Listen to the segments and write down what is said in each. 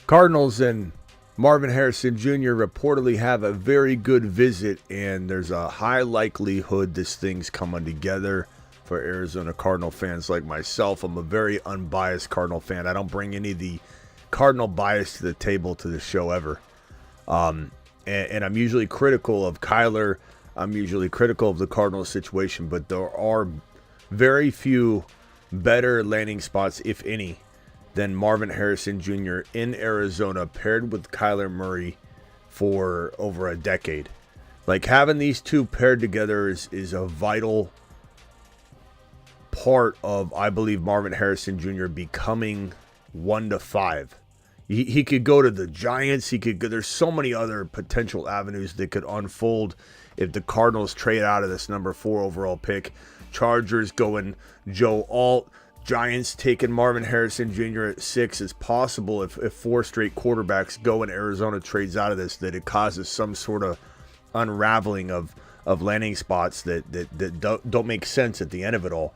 Cardinals and Marvin Harrison Jr. reportedly have a very good visit, and there's a high likelihood this thing's coming together for Arizona Cardinal fans like myself. I'm a very unbiased Cardinal fan. I don't bring any of the Cardinal bias to the table to the show ever. And I'm usually critical of Kyler. I'm usually critical of the Cardinals situation, but there are very few better landing spots, if any, than Marvin Harrison Jr. in Arizona paired with Kyler Murray for over a decade. Like, having these two paired together is a vital part of, I believe, Marvin Harrison Jr. becoming 1 to 5. He could go to the Giants. He could go. There's so many other potential avenues that could unfold if the Cardinals trade out of this number 4 overall pick. Chargers going Joe Alt. Giants taking Marvin Harrison Jr. at 6 is possible if 4 straight quarterbacks go and Arizona trades out of this, that it causes some sort of unraveling of landing spots that don't make sense at the end of it all.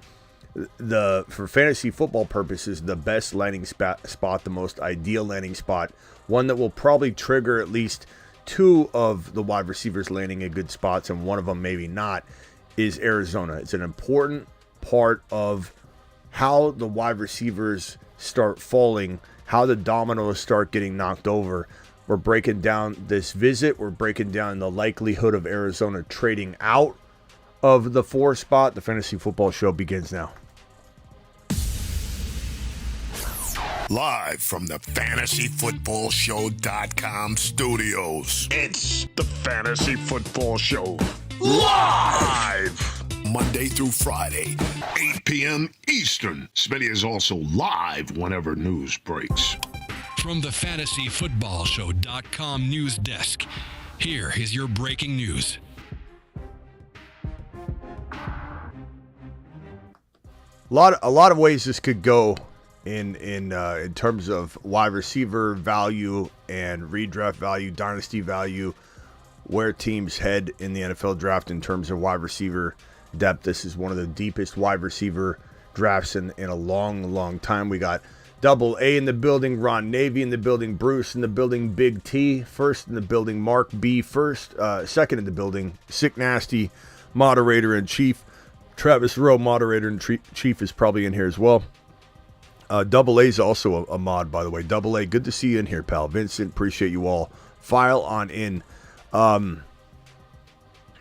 For fantasy football purposes, the best landing spot, the most ideal landing spot, one that will probably trigger at least 2 of the wide receivers landing in good spots and one of them maybe not, is Arizona. It's an important part of how the wide receivers start falling, how the dominoes start getting knocked over. We're breaking down this visit. We're breaking down the likelihood of Arizona trading out of the 4 spot. The Fantasy Football Show begins now. Live from the FantasyFootballShow.com studios. It's the Fantasy Football Show. Live! Monday through Friday, 8 p.m. Eastern. Smitty is also live whenever news breaks. From the FantasyFootballShow.com news desk, here is your breaking news. A lot of ways this could go in terms of wide receiver value and redraft value, dynasty value, where teams head in the NFL draft in terms of wide receiver depth. This is one of the deepest wide receiver drafts in a long time. We got Double A in the building, Ron Navy in the building, Bruce in the building, Big T first in the building, Mark B second in the building, Sick Nasty, moderator in chief, Travis Rowe, moderator in chief, is probably in here as well. Double A is also a mod, by the way. Double A, good to see you in here, pal. Vincent, appreciate you all. File on in.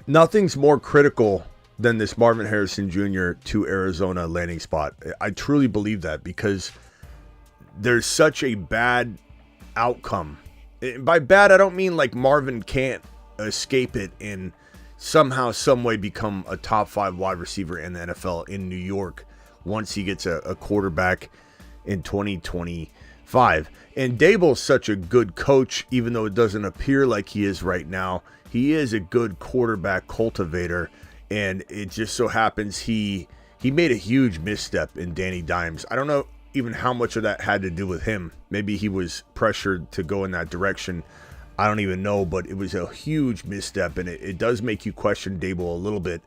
Nothing's more critical than this Marvin Harrison Jr. to Arizona landing spot. I truly believe that, because there's such a bad outcome. By bad, I don't mean like Marvin can't escape it and somehow, some way become a top 5 wide receiver in the NFL in New York once he gets a quarterback in 2025. And Daboll's such a good coach, even though it doesn't appear like he is right now. He is a good quarterback cultivator, and it just so happens he made a huge misstep in Danny Dimes. I don't know even how much of that had to do with him. Maybe he was pressured to go in that direction. I don't even know, but it was a huge misstep, and it does make you question Daboll a little bit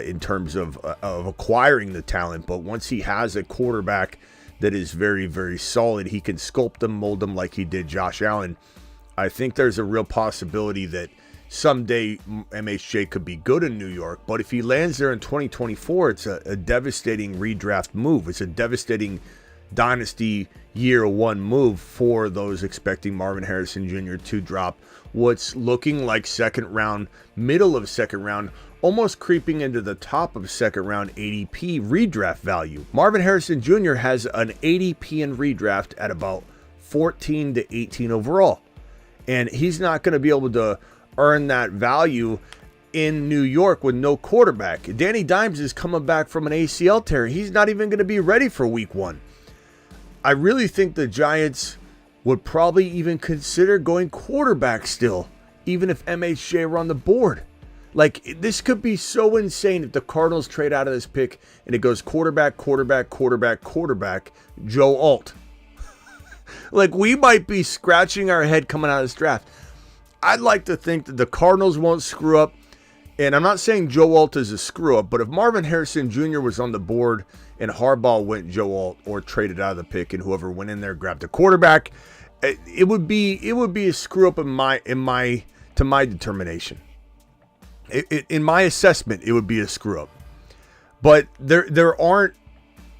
in terms of acquiring the talent. But once he has a quarterback that is very, very solid, he can sculpt them, mold them like he did Josh Allen. I think there's a real possibility that someday MHJ could be good in New York, but if he lands there in 2024, it's a devastating redraft move. It's a devastating dynasty year 1 move for those expecting Marvin Harrison Jr. to drop what's looking like second round, middle of second round, almost creeping into the top of second round ADP redraft value. Marvin Harrison Jr. has an ADP in redraft at about 14 to 18 overall, and he's not going to be able to earn that value in New York with no quarterback. Danny Dimes is coming back from an ACL tear. He's not even going to be ready for week 1. I really think the Giants would probably even consider going quarterback still, even if MHJ were on the board. Like, this could be so insane if the Cardinals trade out of this pick and it goes quarterback, Joe Alt. Like, we might be scratching our head coming out of this draft. I'd like to think that the Cardinals won't screw up. And I'm not saying Joe Alt is a screw up, but if Marvin Harrison Jr. was on the board and Harbaugh went Joe Alt or traded out of the pick and whoever went in there grabbed a quarterback, it would be a screw up to my determination. In my assessment, it would be a screw up. But there aren't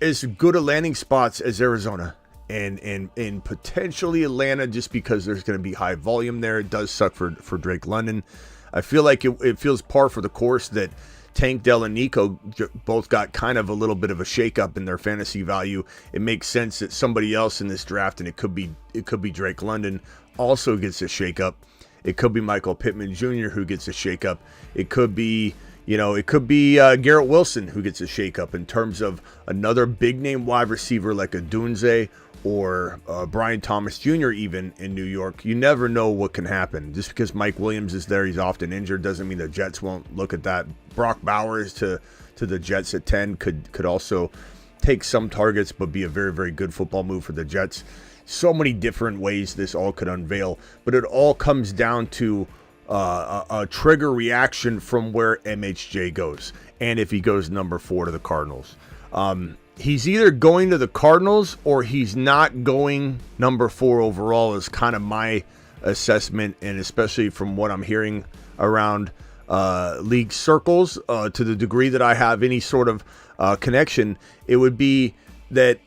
as good a landing spots as Arizona and potentially Atlanta, just because there's going to be high volume there. It does suck for Drake London. I feel like it feels par for the course that Tank Dell and Nico both got kind of a little bit of a shakeup in their fantasy value. It makes sense that somebody else in this draft, and it could be Drake London, also gets a shakeup. It could be Michael Pittman Jr. who gets a shakeup. It could be Garrett Wilson who gets a shakeup in terms of another big name wide receiver like a Dunze or Brian Thomas Jr. even in New York. You never know what can happen. Just because Mike Williams is there, he's often injured, doesn't mean the Jets won't look at that. Brock Bowers to the Jets at 10 could also take some targets, but be a very, very good football move for the Jets. So many different ways this all could unveil, but it all comes down to a trigger reaction from where MHJ goes, and if he goes number 4 to the Cardinals. He's either going to the Cardinals or he's not going number 4 overall is kind of my assessment, and especially from what I'm hearing around league circles, to the degree that I have any sort of connection, it would be that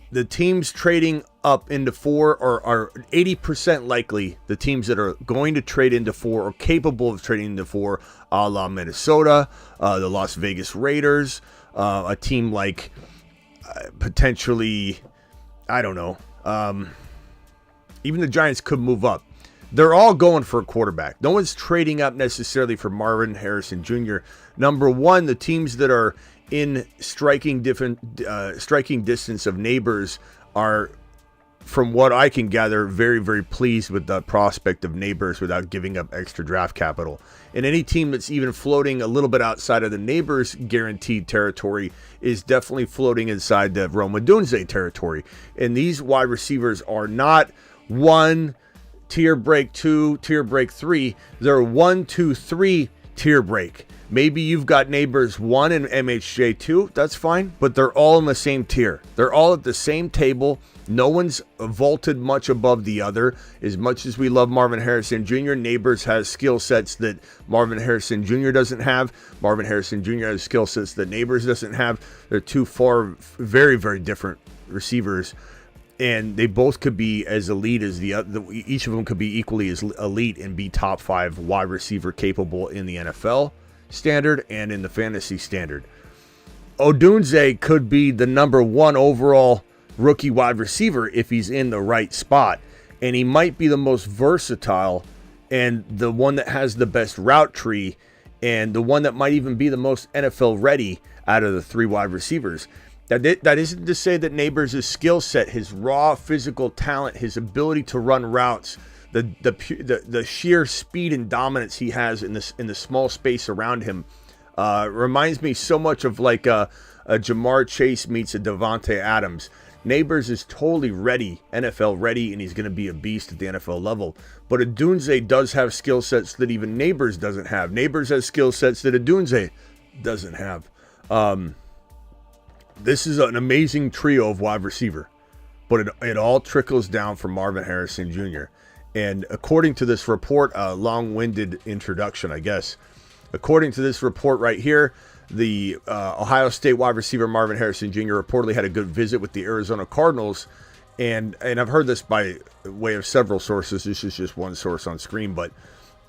the teams trading up into 4 are 80% likely the teams that are going to trade into 4 or capable of trading into 4, a la Minnesota, the Las Vegas Raiders, a team like potentially, I don't know, even the Giants could move up. They're all going for a quarterback. No one's trading up necessarily for Marvin Harrison Jr. Number 1, the teams that are in striking distance of Neighbors are, from what I can gather, very, very pleased with the prospect of Neighbors without giving up extra draft capital. And any team that's even floating a little bit outside of the Neighbors guaranteed territory is definitely floating inside the Rome Odunze territory. And these wide receivers are not 1 tier break, 2 tier break, 3. They're 1, 2, 3 tier break. Maybe you've got Neighbors 1 and MHJ 2. That's fine, but they're all in the same tier. They're all at the same table. No one's vaulted much above the other. As much as we love Marvin Harrison Jr., Neighbors has skill sets that Marvin Harrison Jr. doesn't have. Marvin Harrison Jr. has skill sets that Neighbors doesn't have. They're two very, very different receivers, and they both could be as elite as the other. Each of them could be equally as elite and be top 5 wide receiver capable in the NFL standard and in the fantasy standard. Odunze could be the number 1 overall rookie wide receiver if he's in the right spot, and he might be the most versatile and the one that has the best route tree and the one that might even be the most NFL ready out of the 3 wide receivers. That isn't to say that Neighbors' skill set, his raw physical talent, his ability to run routes, the sheer speed and dominance he has in the small space around him reminds me so much of like a Jamar Chase meets a Devontae Adams. Neighbors is totally ready, NFL ready, and he's going to be a beast at the NFL level. But Odunze does have skill sets that even Neighbors doesn't have. Neighbors has skill sets that Odunze doesn't have. This is an amazing trio of wide receiver, but it all trickles down from Marvin Harrison Jr. And according to this report, a long-winded introduction, I guess. According to this report right here, the Ohio State wide receiver Marvin Harrison Jr. reportedly had a good visit with the Arizona Cardinals. And I've heard this by way of several sources. This is just one source on screen. But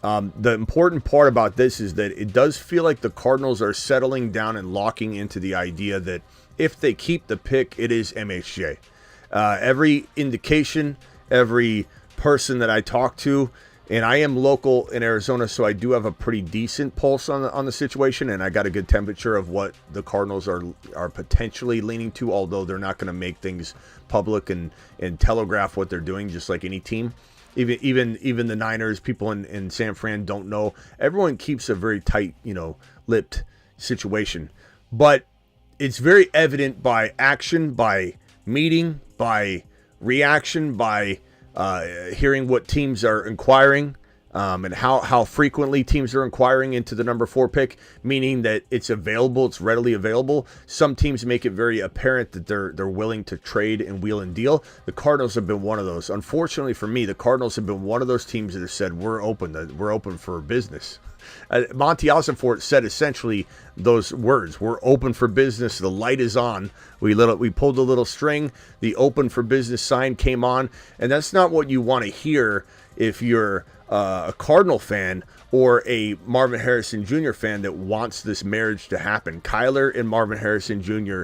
the important part about this is that it does feel like the Cardinals are settling down and locking into the idea that if they keep the pick, it is MHJ. Every indication, every person that I talk to, and I am local in Arizona, so I do have a pretty decent pulse on the situation, and I got a good temperature of what the Cardinals are potentially leaning to, although they're not going to make things public and telegraph what they're doing, just like any team. Even the Niners, people in San Fran don't know. Everyone keeps a very tight, lipped situation, but it's very evident by action, by meeting, by reaction, by hearing what teams are inquiring and how frequently teams are inquiring into the number 4 pick, meaning that it's available, it's readily available. Some teams make it very apparent that they're willing to trade and wheel and deal. The Cardinals have been one of those. Unfortunately for me, the Cardinals have been one of those teams that have said we're open for business. Monty Alsonfort said essentially those words: "We're open for business. The light is on." We pulled a little string. The open for business sign came on, and that's not what you want to hear if you're a Cardinal fan or a Marvin Harrison Jr. fan that wants this marriage to happen. Kyler and Marvin Harrison Jr.,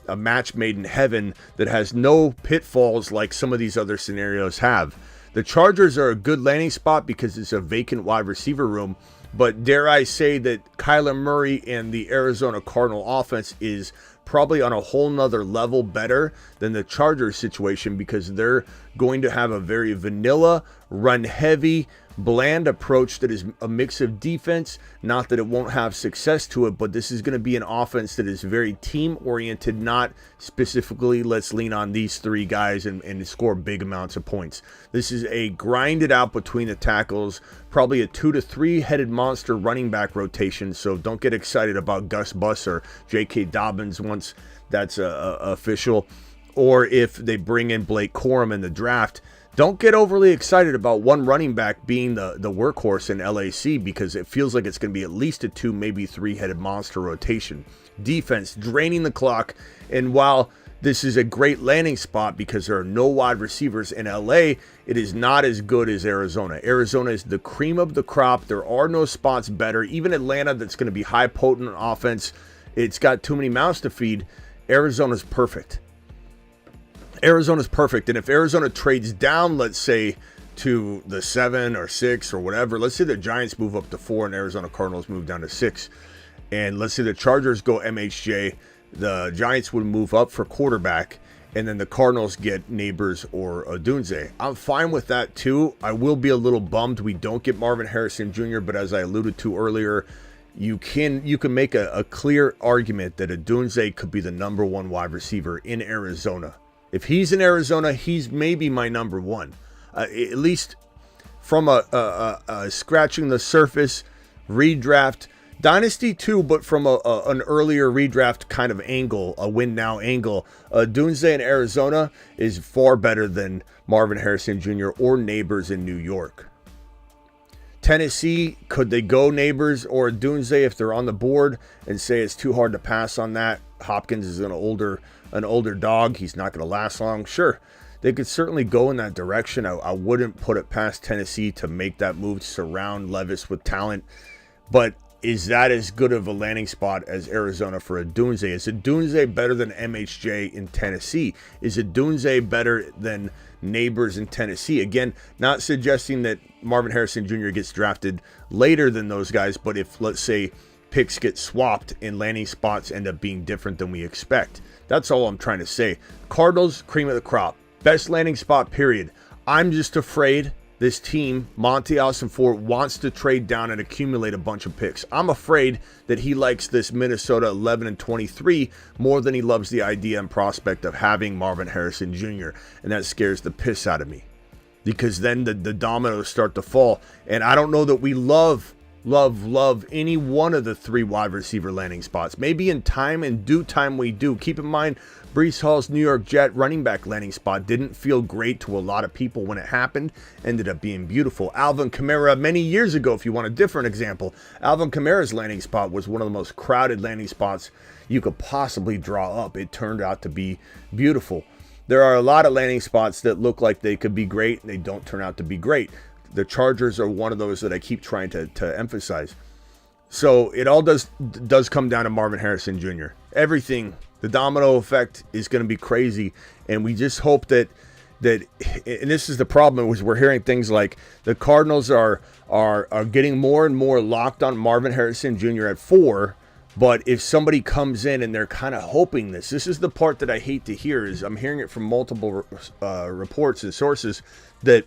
a match made in heaven that has no pitfalls like some of these other scenarios have. The Chargers are a good landing spot because it's a vacant wide receiver room, but dare I say that Kyler Murray and the Arizona Cardinal offense is probably on a whole nother level better than the Chargers situation, because they're going to have a very vanilla, run heavy, bland approach that is a mix of defense. Not that it won't have success to it, but this is going to be an offense that is very team oriented, not specifically let's lean on these 3 guys and score big amounts of points. This is a grinded out between the tackles, probably a 2 to 3 headed monster running back rotation. So don't get excited about Gus Bus or J.K. Dobbins once that's official, or if they bring in Blake Corum in the draft. Don't get overly excited about one running back being the workhorse in LAC, because it feels like it's going to be at least a 2, maybe 3-headed monster rotation. Defense draining the clock, and while this is a great landing spot because there are no wide receivers in LA, it is not as good as Arizona. Arizona is the cream of the crop. There are no spots better. Even Atlanta, that's going to be high potent offense, it's got too many mouths to feed. Arizona's perfect. Arizona's perfect. And if Arizona trades down, let's say, to the 7 or 6 or whatever, let's say the Giants move up to 4 and Arizona Cardinals move down to 6, and let's say the Chargers go MHJ, the Giants would move up for quarterback, and then the Cardinals get Neighbors or Odunze. I'm fine with that too. I will be a little bummed we don't get Marvin Harrison Jr., but as I alluded to earlier, you can make a clear argument that Odunze could be the number 1 wide receiver in Arizona. If he's in Arizona, he's maybe my number 1, at least from a scratching the surface redraft dynasty too, but from an earlier redraft kind of angle, a win now angle. Dunze in Arizona is far better than Marvin Harrison Jr. or Neighbors in New York. Tennessee, could they go Neighbors or Dunze if they're on the board and say it's too hard to pass on that? Hopkins is an older dog. He's not going to last long. Sure, they could certainly go in that direction. I wouldn't put it past Tennessee to make that move to surround Levis with talent. But is that as good of a landing spot as Arizona for Odunze? Is Odunze better than MHJ in Tennessee? Is Odunze better than Neighbors in Tennessee? Again, not suggesting that Marvin Harrison Jr. gets drafted later than those guys, but if, let's say, picks get swapped and landing spots end up being different than we expect. That's all I'm trying to say. Cardinals, cream of the crop. Best landing spot, period. I'm just afraid this team, Monty Alsonfort, wants to trade down and accumulate a bunch of picks. I'm afraid that he likes this Minnesota 11-23 more than he loves the idea and prospect of having Marvin Harrison Jr. And that scares the piss out of me, because then the dominoes start to fall. And I don't know that we love any one of the 3 wide receiver landing spots. Maybe in due time we do. Keep in mind, Breece Hall's New York Jet running back landing spot didn't feel great to a lot of people when it happened. Ended up being beautiful. Alvin Kamara, many years ago, if you want a different example, Alvin Kamara's landing spot was one of the most crowded landing spots you could possibly draw up. It turned out to be beautiful. There are a lot of landing spots that look like they could be great and they don't turn out to be great. The Chargers are one of those that I keep trying to emphasize. So it all does come down to Marvin Harrison Jr. Everything, the domino effect is going to be crazy, and we just hope that and this is the problem, is we're hearing things like the Cardinals are getting more and more locked on Marvin Harrison Jr. at 4. But if somebody comes in and they're kind of hoping this is the part that I hate to hear, is I'm hearing it from multiple reports and sources that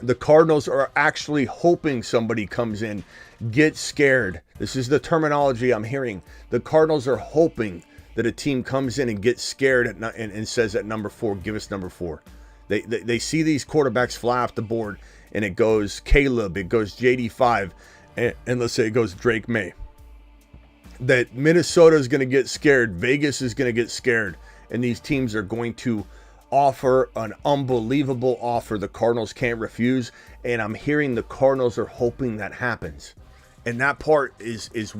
the Cardinals are actually hoping somebody comes in, gets scared. This is the terminology I'm hearing. The Cardinals are hoping that a team comes in and gets scared and says at number 4, give us number 4. They see these quarterbacks fly off the board, and it goes Caleb, it goes JD5, and let's say it goes Drake May, that Minnesota is going to get scared, Vegas is going to get scared, and these teams are going to offer an unbelievable offer the Cardinals can't refuse, and I'm hearing the Cardinals are hoping that happens. And that part is it's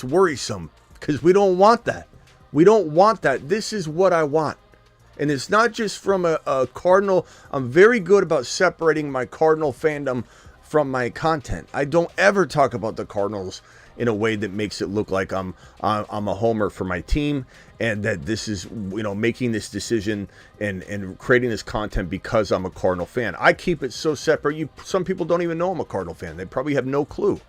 worrisome because we don't want that. We don't want that. This is what I want. And it's not just from a Cardinal. I'm very good about separating my Cardinal fandom from my content. I don't ever talk about the Cardinals in a way that makes it look like I'm a homer for my team, and that this is, making this decision and creating this content because I'm a Cardinal fan. I keep it so separate. Some people don't even know I'm a Cardinal fan. They probably have no clue.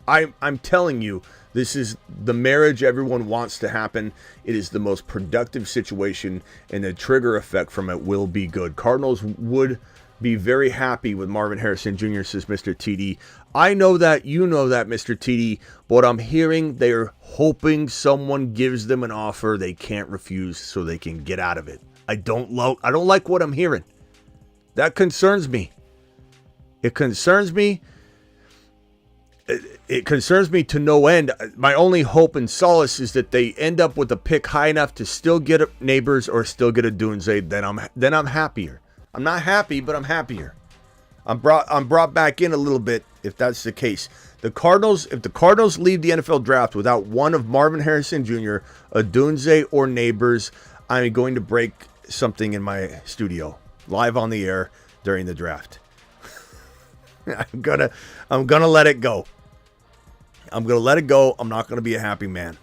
I'm telling you, this is the marriage everyone wants to happen. It is the most productive situation, and the trigger effect from it will be good. Cardinals would be very happy with Marvin Harrison Jr., says Mr. TD. I know that, you know that, Mr. TD, but what I'm hearing, they're hoping someone gives them an offer they can't refuse so they can get out of it. I don't like what I'm hearing. That concerns me. It concerns me. It concerns me to no end. My only hope and solace is that they end up with a pick high enough to still get a Neighbors or still get a Dunze. Then I'm happier. I'm not happy, but I'm happier. I'm brought back in a little bit if that's the case. If the Cardinals leave the NFL draft without one of Marvin Harrison Jr., a Dunze, or Neighbors, I'm going to break something in my studio live on the air during the draft. I'm gonna let it go. I'm going to let it go. I'm not going to be a happy man.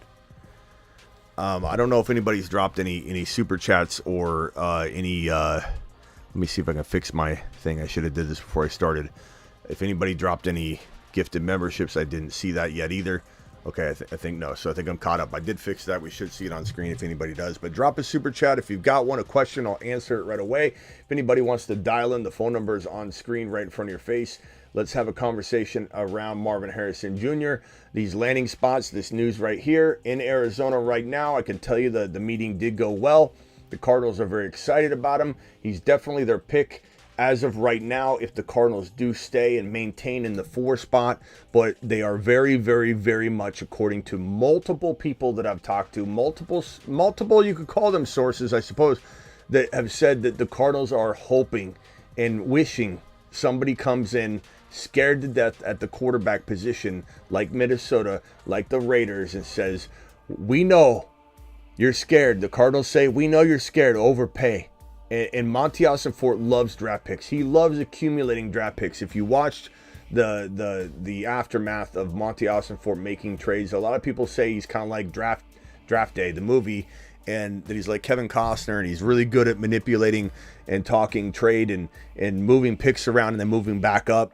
I don't know if anybody's dropped any super chats or any... let me see if I can fix my thing. I should have did this before I started. If anybody dropped any gifted memberships, I didn't see that yet either. Okay, I think no. So I think I'm caught up. I did fix that. We should see it on screen if anybody does. But drop a super chat. If you've got a question, I'll answer it right away. If anybody wants to dial in, the phone number is on screen right in front of your face. Let's have a conversation around Marvin Harrison Jr., these landing spots, this news right here in Arizona right now. I can tell you the meeting did go well. The Cardinals are very excited about him. He's definitely their pick as of right now if the Cardinals do stay and maintain in the 4 spot. But they are very, very, very much, according to multiple people that I've talked to, multiple you could call them sources, I suppose, that have said that the Cardinals are hoping and wishing somebody comes in scared to death at the quarterback position, like Minnesota, like the Raiders, and says, we know you're scared. The Cardinals say, we know you're scared, overpay. And Monty Fort loves draft picks. He loves accumulating draft picks. If you watched the aftermath of Monty Fort making trades, a lot of people say he's kind of like Draft Day, the movie, and that he's like Kevin Costner, and he's really good at manipulating and talking trade and moving picks around and then moving back up.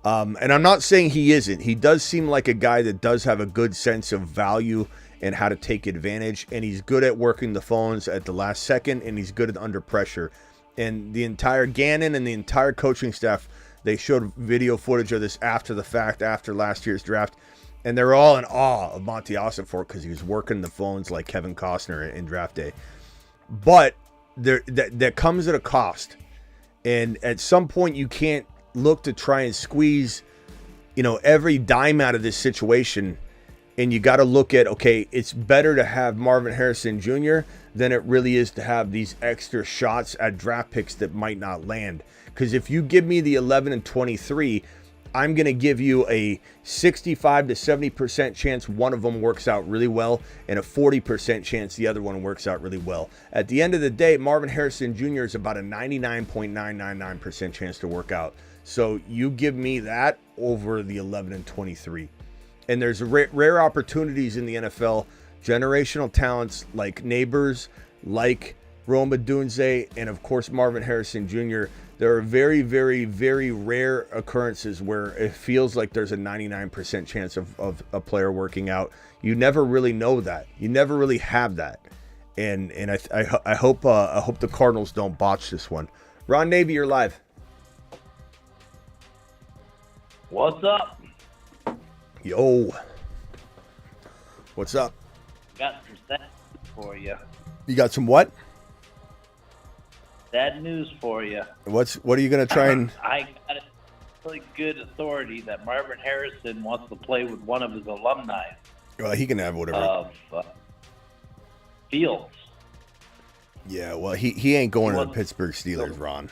And I'm not saying he isn't. He does seem like a guy that does have a good sense of value and how to take advantage. And he's good at working the phones at the last second, and he's good at under pressure. And the entire Gannon and the entire coaching staff, they showed video footage of this after the fact, after last year's draft. And they're all in awe of Monty Fort because he was working the phones like Kevin Costner in Draft Day. But that comes at a cost. And at some point, you can't look to try and squeeze, every dime out of this situation. And you got to look at, okay, it's better to have Marvin Harrison Jr. than it really is to have these extra shots at draft picks that might not land. Because if you give me the 11 and 23, I'm going to give you a 65 to 70% chance one of them works out really well, and a 40% chance the other one works out really well. At the end of the day, Marvin Harrison Jr. is about a 99.999% chance to work out. So you give me that over the 11 and 23. And there's rare opportunities in the NFL, generational talents like Neighbors, like Rome Odunze, and of course Marvin Harrison Jr. There are very, very, very rare occurrences where it feels like there's a 99% chance of a player working out. You never really know that. You never really have that. And I hope the Cardinals don't botch this one. Ron Navy, you're live. What's up? Yo. What's up? Got some stats for you. You got some what? Bad news for you. What are you going to try and... I got a really good authority that Marvin Harrison wants to play with one of his alumni Well, he can have whatever. of Fields. Yeah, well, he ain't going to the Pittsburgh Steelers, Ron.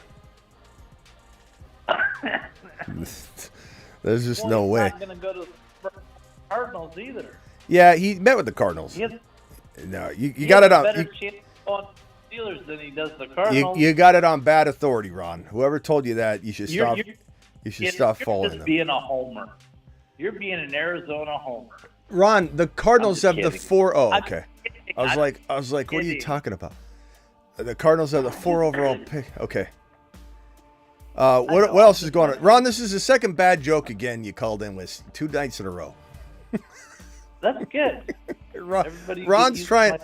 There's just no way. He's not going to go to the Cardinals either. Yeah, he met with the Cardinals. He has, No, you he got has it a on. better chance on Steelers than he does the Cardinals. You got it on bad authority, Ron. Whoever told you that, you should stop. You should stop You're following just them. being a homer. You're being an Arizona homer. Ron, the Cardinals have kidding. the 4. Oh, I'm okay. kidding. I was like, what are you kidding. talking about? The Cardinals have the 4 overall pick. Okay. What else is going on? Ron, this is the second bad joke again you called in with 2 nights in a row. That's good. Ron's trying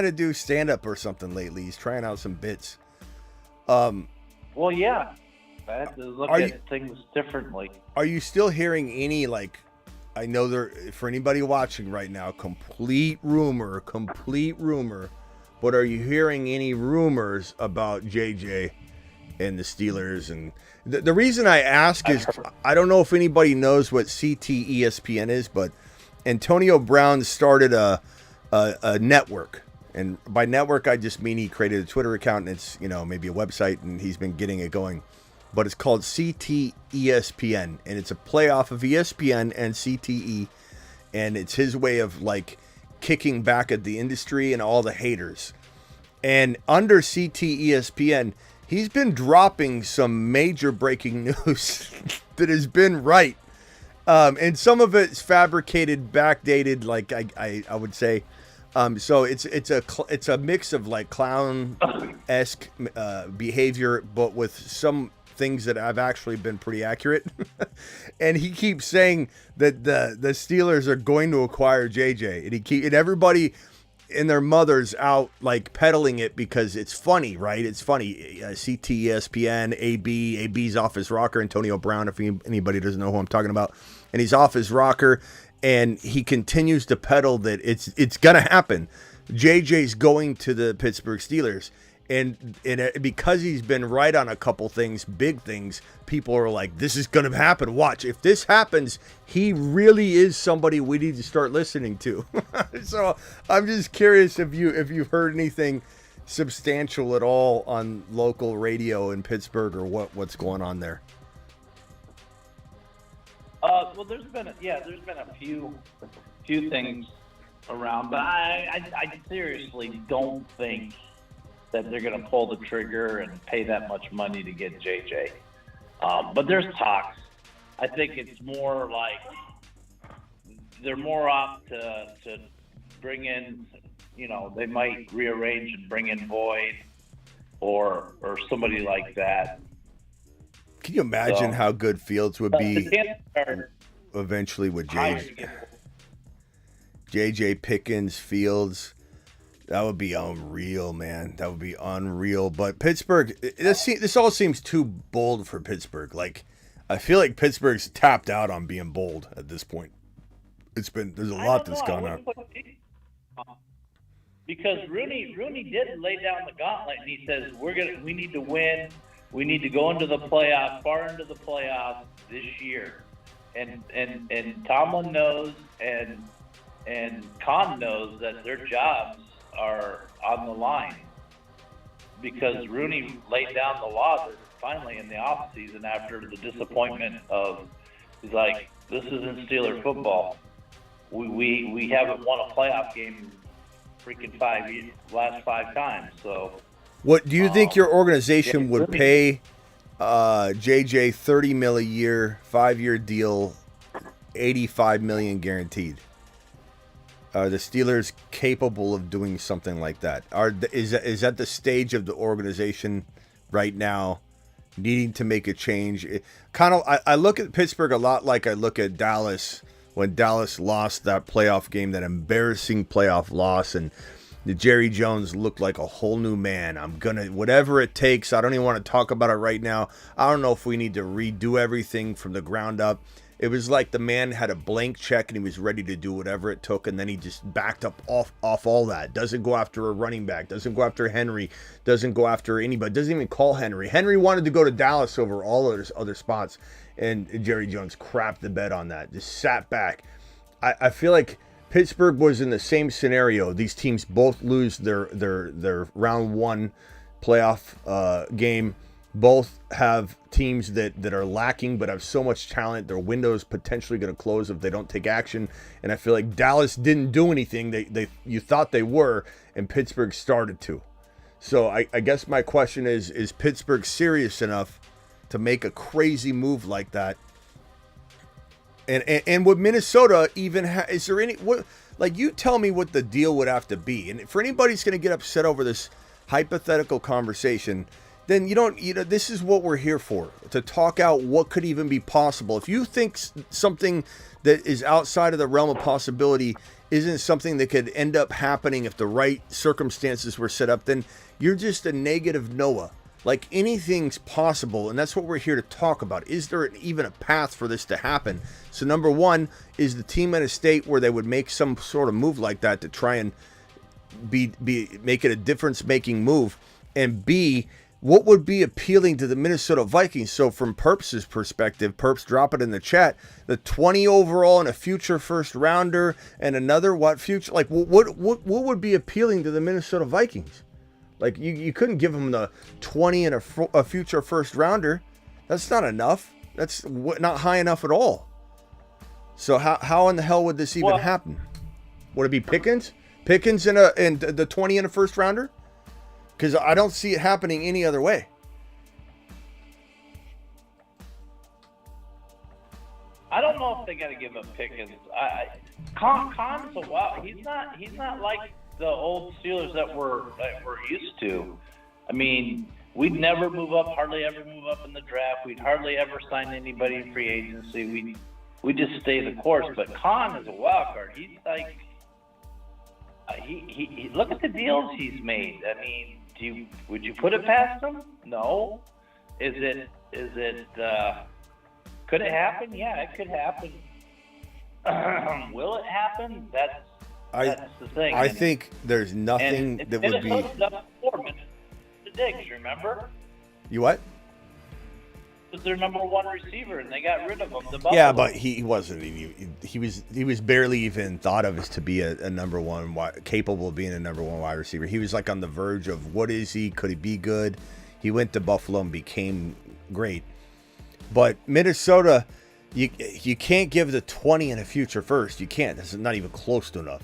to do stand up or something lately. He's trying out some bits. Well, yeah. I have to look at things differently. Are you still hearing any, like, I know there, for anybody watching right now, complete rumor, but are you hearing any rumors about JJ and the Steelers? And the reason I ask is I don't know if anybody knows what CT ESPN is, but Antonio Brown started a network. And by network, I just mean he created a Twitter account and it's, maybe a website, and he's been getting it going. But it's called CT ESPN, and it's a playoff of ESPN and CTE, and it's his way of, like, kicking back at the industry and all the haters. And under CT ESPN, he's been dropping some major breaking news that has been right. And some of it's fabricated, backdated, like I would say. So it's a mix of, like, clown-esque behavior, but with some things that have actually been pretty accurate. And he keeps saying that the Steelers are going to acquire JJ, and everybody and their mothers out, like, peddling it because it's funny, right? It's funny. CT ESPN, AB's off his rocker, Antonio Brown, if anybody doesn't know who I'm talking about, and he's off his rocker, and he continues to peddle that it's gonna happen. JJ's going to the Pittsburgh Steelers. And because he's been right on a couple things, big things, people are like, this is going to happen. Watch. If this happens, he really is somebody we need to start listening to. So I'm just curious if you've heard anything substantial at all on local radio in Pittsburgh, or what's going on there. Well, there's been a few things around, but I seriously don't think that they're going to pull the trigger and pay that much money to get JJ. But there's talks. I think it's more like they're more opt to bring in, they might rearrange and bring in Boyd or somebody like that. Can you imagine how good Fields would be eventually with JJ Pickens, Fields? That would be unreal, man. That would be unreal. But Pittsburgh, this all seems too bold for Pittsburgh. Like, I feel like Pittsburgh's tapped out on being bold at this point. There's a lot that's gone on. Because Rooney did lay down the gauntlet, and he says we need to win. We need to go into the playoffs, far into the playoffs this year. And Tomlin knows, and Khan knows that their jobs are on the line, because Rooney laid down the law finally in the offseason after the disappointment of, he's like, this isn't Steeler football. We haven't won a playoff game freaking last 5 times. So what do you think your organization would pay JJ $30 million a year, 5-year deal, $85 million guaranteed? Are the Steelers capable of doing something like that? Is that the stage of the organization right now, needing to make a change? I look at Pittsburgh a lot like I look at Dallas when Dallas lost that playoff game, that embarrassing playoff loss, and the Jerry Jones looked like a whole new man. I'm gonna, whatever it takes. I don't even want to talk about it right now. I don't know if we need to redo everything from the ground up. It was like the man had a blank check and he was ready to do whatever it took, and then he just backed up off all that. Doesn't go after a running back, doesn't go after Henry, doesn't go after anybody, doesn't even call Henry. Henry wanted to go to Dallas over all other spots, and Jerry Jones crapped the bed on that. Just sat back. I feel like Pittsburgh was in the same scenario. These teams both lose their round one playoff game. Both have teams that are lacking but have so much talent. Their window's potentially going to close if they don't take action. And I feel like Dallas didn't do anything. You thought they were, and Pittsburgh started to. So I guess my question is Pittsburgh serious enough to make a crazy move like that? And would Minnesota even is there any what, like, you tell me what the deal would have to be? And for anybody who's going to get upset over this hypothetical conversation, then this is what we're here for, to talk out what could even be possible. If you think something that is outside of the realm of possibility isn't something that could end up happening if the right circumstances were set up, then you're just a negative Noah. Like, anything's possible, and that's what we're here to talk about. Is there even a path for this to happen? So number one, is the team in a state where they would make some sort of move like that to try and make it a difference-making move? And B, what would be appealing to the Minnesota Vikings? So from Perps' perspective, Perps, drop it in the chat, the 20 overall and a future first rounder and another future? Like, what would be appealing to the Minnesota Vikings? Like, you couldn't give them the 20 and a future first rounder. That's not enough. That's not high enough at all. So how in the hell would this even happen? Would it be Pickens? Pickens and the 20 and a first rounder? Because I don't see it happening any other way. I don't know if they got to give up Pickens. Khan's a wild. He's not like the old Steelers that we're used to. I mean, we'd never hardly ever move up in the draft. We'd hardly ever sign anybody in free agency. We just stay the course. But Khan is a wild card. He's like, he look at the deals he's made. I mean, would you put it past him? No. Is it? Could it happen? Yeah, it could happen. Will it happen? That's the thing. I think there's nothing that would be. The Diggs, remember? You what? Was their number one receiver, and they got rid of him. Yeah, but he wasn't. He was barely even thought of as to be a number one, capable of being a number one wide receiver. He was like on the verge of, what is he? Could he be good? He went to Buffalo and became great. But Minnesota, you can't give the 20 and a future first. You can't. That's not even close to enough.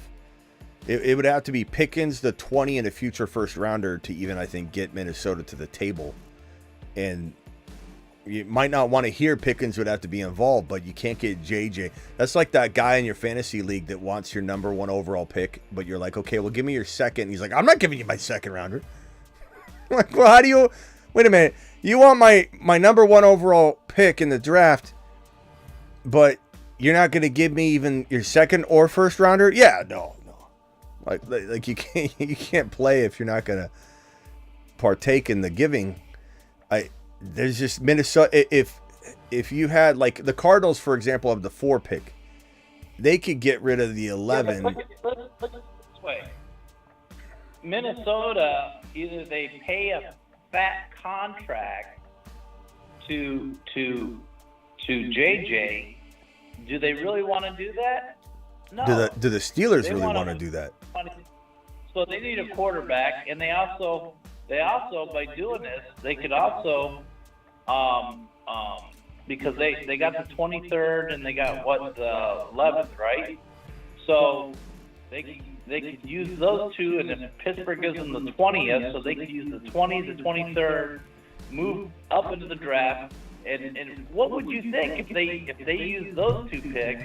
It would have to be Pickens, the 20 and a future first rounder to even, I think, get Minnesota to the table. And you might not want to hear Pickens would have to be involved, but you can't get JJ. That's like that guy in your fantasy league that wants your number one overall pick, but you're like, okay, well, give me your second. And he's like, I'm not giving you my second rounder. Like, well, how do you, wait a minute. You want my number one overall pick in the draft, but you're not going to give me even your second or first rounder? Yeah, no. Like you can't play if you're not going to partake in the giving. There's just Minnesota. If you had, like, the Cardinals, for example, of the 4 pick, they could get rid of the 11. Look at this way. Minnesota, either they pay a fat contract to JJ. Do they really want to do that? No. Do the Steelers really want to do that? So they need a quarterback, and they also by doing this, they could also because they got the 23rd and they got the 11th, right? So they could use those two, and if Pittsburgh gives them the 20th, so they could use the 20th, the 23rd, move up into the draft. And what would you think if they used those 2 picks,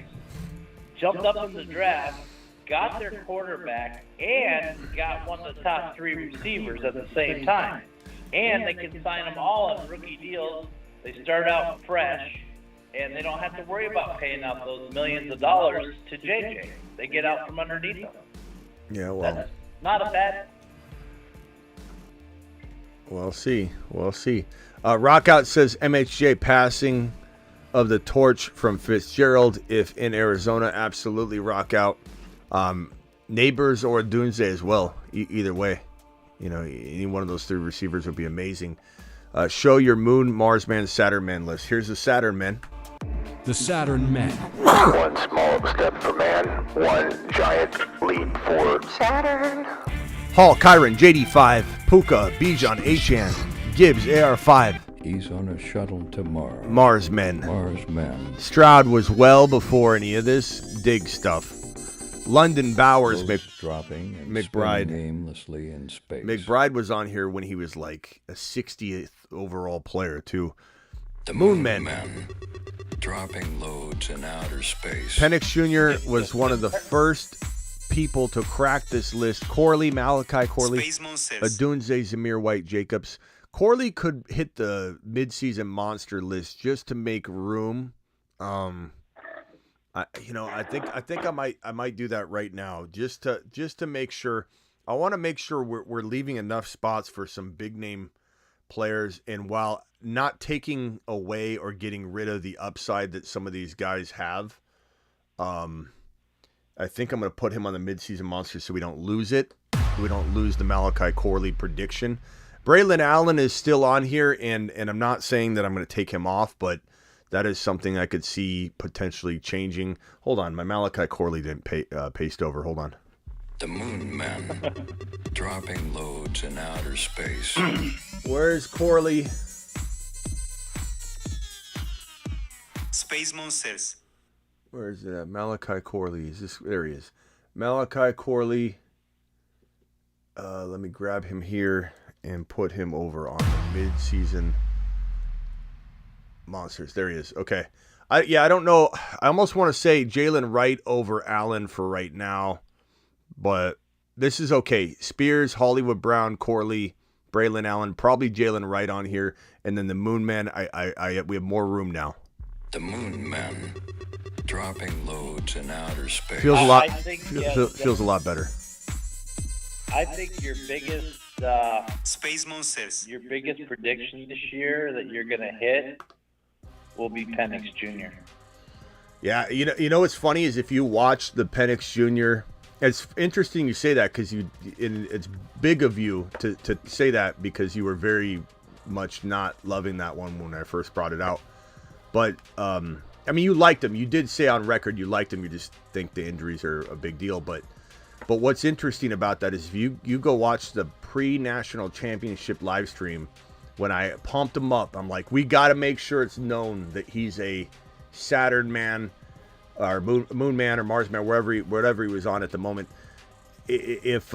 jumped up in the draft, got their quarterback, and got one of the top 3 receivers at the same time? And they can sign them all on rookie deals. They start out fresh, and they don't have to worry about paying out those millions of dollars to JJ. They get out from underneath them. Yeah, well, that's not a bad. We'll see. Rockout says MHJ passing of the torch from Fitzgerald. If in Arizona, absolutely rock out. Neighbors or Dunze as well. Either way, any one of those 3 receivers would be amazing. Show your Moon, Mars Man, Saturn Man list. Here's the Saturn Man. The Saturn Men. One small step for man, one giant leap for Saturn. Hall, Kyron, JD5, Puka, Bijan, Achan, Gibbs, AR5. He's on a shuttle to Mars. Mars Men. Mars Men. Stroud was well before any of this dig stuff. London Bowers, dropping and McBride spinning aimlessly in space. McBride was on here when he was like a 60th overall player too. The Moon Men. Dropping loads in outer space. Penix Jr. was one of the first people to crack this list. Corley, Malachi Corley, Adunze, Zamir White, Jacobs. Corley could hit the midseason monster list just to make room. I think I might do that right now just to make sure. I want to make sure we're leaving enough spots for some big name players, and while not taking away or getting rid of the upside that some of these guys have, I think I'm going to put him on the midseason monster so we don't lose it. We don't lose the Malachi Corley prediction. Braylon Allen is still on here, and I'm not saying that I'm going to take him off, but that is something I could see potentially changing. Hold on, my Malachi Corley didn't paste over. Hold on. The Moon Men. Dropping loads in outer space. Where's Corley? Space Monsters. Where is it at? Malachi Corley. There he is. Malachi Corley. Let me grab him here and put him over on the mid-season monsters. There he is. Okay. I don't know. I almost want to say Jalen Wright over Allen for right now, but this is okay. Spears, Hollywood Brown, Corley, Braylon Allen, probably Jalen Wright on here, and then the Moon Man. We have more room now. The Moon Men. Dropping loads in outer space. Feels a lot. Feels a lot better. I think your biggest Space Monsters. your biggest prediction this year that you're going to hit will be Penix Jr. Yeah, you know what's funny is if you watch the Penix Jr. It's interesting you say that because it's big of you to say that because you were very much not loving that one when I first brought it out. But I mean, you liked him. You did say on record you liked him. You just think the injuries are a big deal. But what's interesting about that is if you go watch the pre-national championship live stream, when I pumped him up, I'm like, we got to make sure it's known that he's a Saturn man or Moon Man or Mars Man, whatever he was on at the moment. If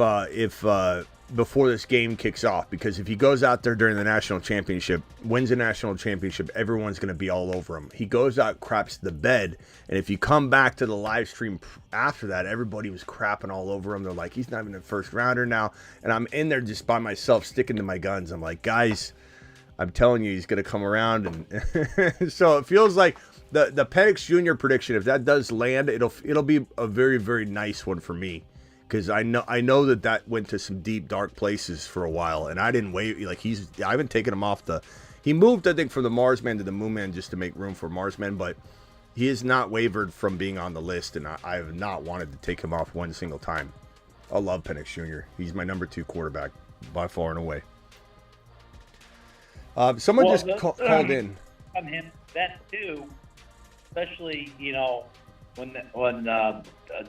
before this game kicks off, because if he goes out there during the national championship, wins the national championship, everyone's going to be all over him. He goes out, craps the bed, and if you come back to the live stream after that, everybody was crapping all over him. They're like, he's not even a first rounder now, and I'm in there just by myself, sticking to my guns. I'm like, guys, I'm telling you, he's going to come around, and so it feels like the Penix Jr. prediction, if that does land, it'll be a very, very nice one for me. Because I know that went to some deep, dark places for a while, and I didn't wait. Like I haven't taken him off he moved, I think, from the Mars Man to the Moon Man just to make room for Mars Man, but he has not wavered from being on the list, and I have not wanted to take him off one single time. I love Penix Jr. He's my number 2 quarterback by far and away. Someone called in on him that too, especially when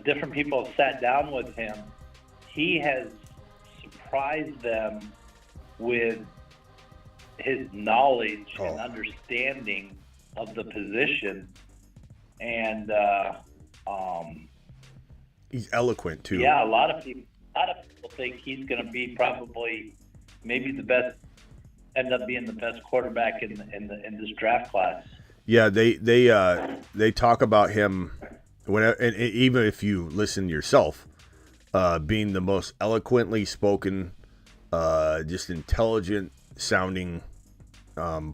different people have sat down with him, he has surprised them with his knowledge and understanding of the position, and he's eloquent too. Yeah, a lot of people think he's going to be probably maybe the best, end up being the best quarterback in this draft class. Yeah, they talk about him. And even if you listen yourself, being the most eloquently spoken, just intelligent sounding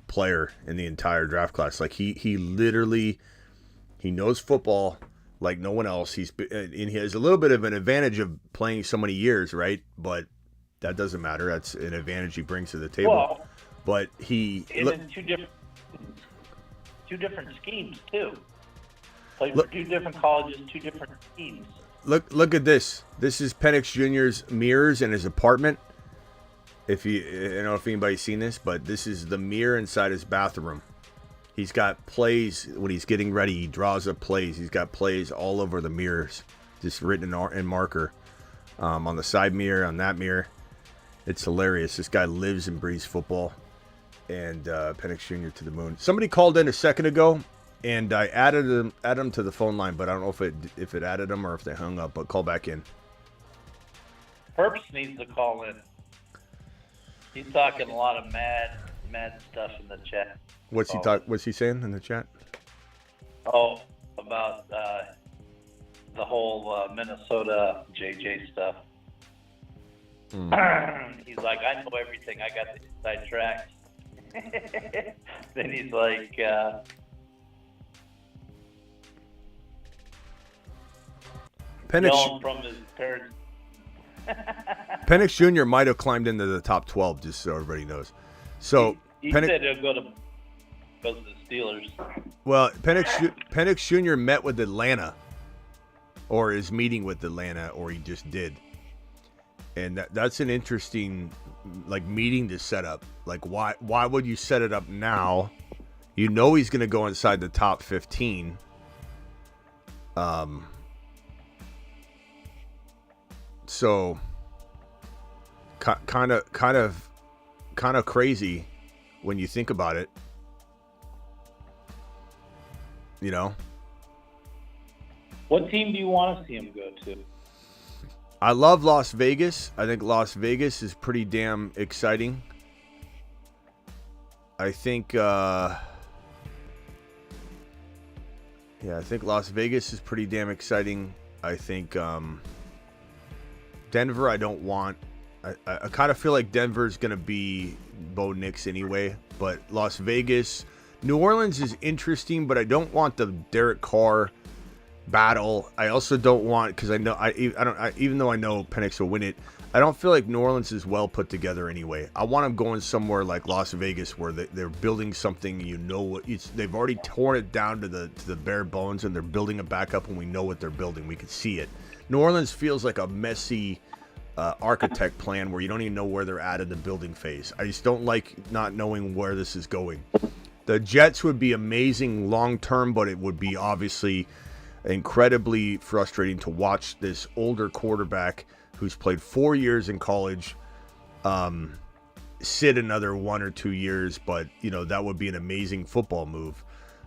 player in the entire draft class. Like he literally, he knows football like no one else. And he has a little bit of an advantage of playing so many years, right? But that doesn't matter. That's an advantage he brings to the table. Well, but he in two two different schemes too. Played for two different colleges, two different schemes. Look at this. This is Penix Jr.'s mirrors in his apartment. If you, I don't know if anybody's seen this, but this is the mirror inside his bathroom. He's got plays when he's getting ready. He draws up plays. He's got plays all over the mirrors, just written in marker, on the side mirror, on that mirror. It's hilarious. This guy lives and breathes football. And Penix Jr. to the moon. Somebody called in a second ago, and I added him to the phone line, but I don't know if it added him or if they hung up. But call back in. Herbst needs to call in. He's talking a lot of mad stuff in the chat. What's he saying in the chat? Oh, about the whole Minnesota JJ stuff. He's like, I know everything. I got the inside tracks. Then he's like, Penix from his parents. Penix Jr. might have climbed into the top 12, just so everybody knows. So he said he'll go to the Steelers. Well, Penix Jr. met with Atlanta, or is meeting with Atlanta, or he just did. And that's an interesting, meeting to set up. Why would you set it up now? You know he's going to go inside the top 15. So kind of crazy when you think about it. You know. What team do you want to see him go to? I love Las Vegas. I think Las Vegas is pretty damn exciting. I think I think Las Vegas is pretty damn exciting. I think Denver I don't want. I kind of feel like Denver's going to be Bo Nix anyway, but Las Vegas, New Orleans is interesting, but I don't want the Derek Carr battle. I also don't want, because I know even though I know Penix will win it, I don't feel like New Orleans is well put together anyway. I want them going somewhere like Las Vegas where they're building something. They've already torn it down to the bare bones, and they're building it back up, and we know what they're building. We can see it. New Orleans feels like a messy architect plan where you don't even know where they're at in the building phase. I just don't like not knowing where this is going. The Jets would be amazing long term, but it would be obviously incredibly frustrating to watch this older quarterback who's played 4 years in college sit another 1 or 2 years, but that would be an amazing football move.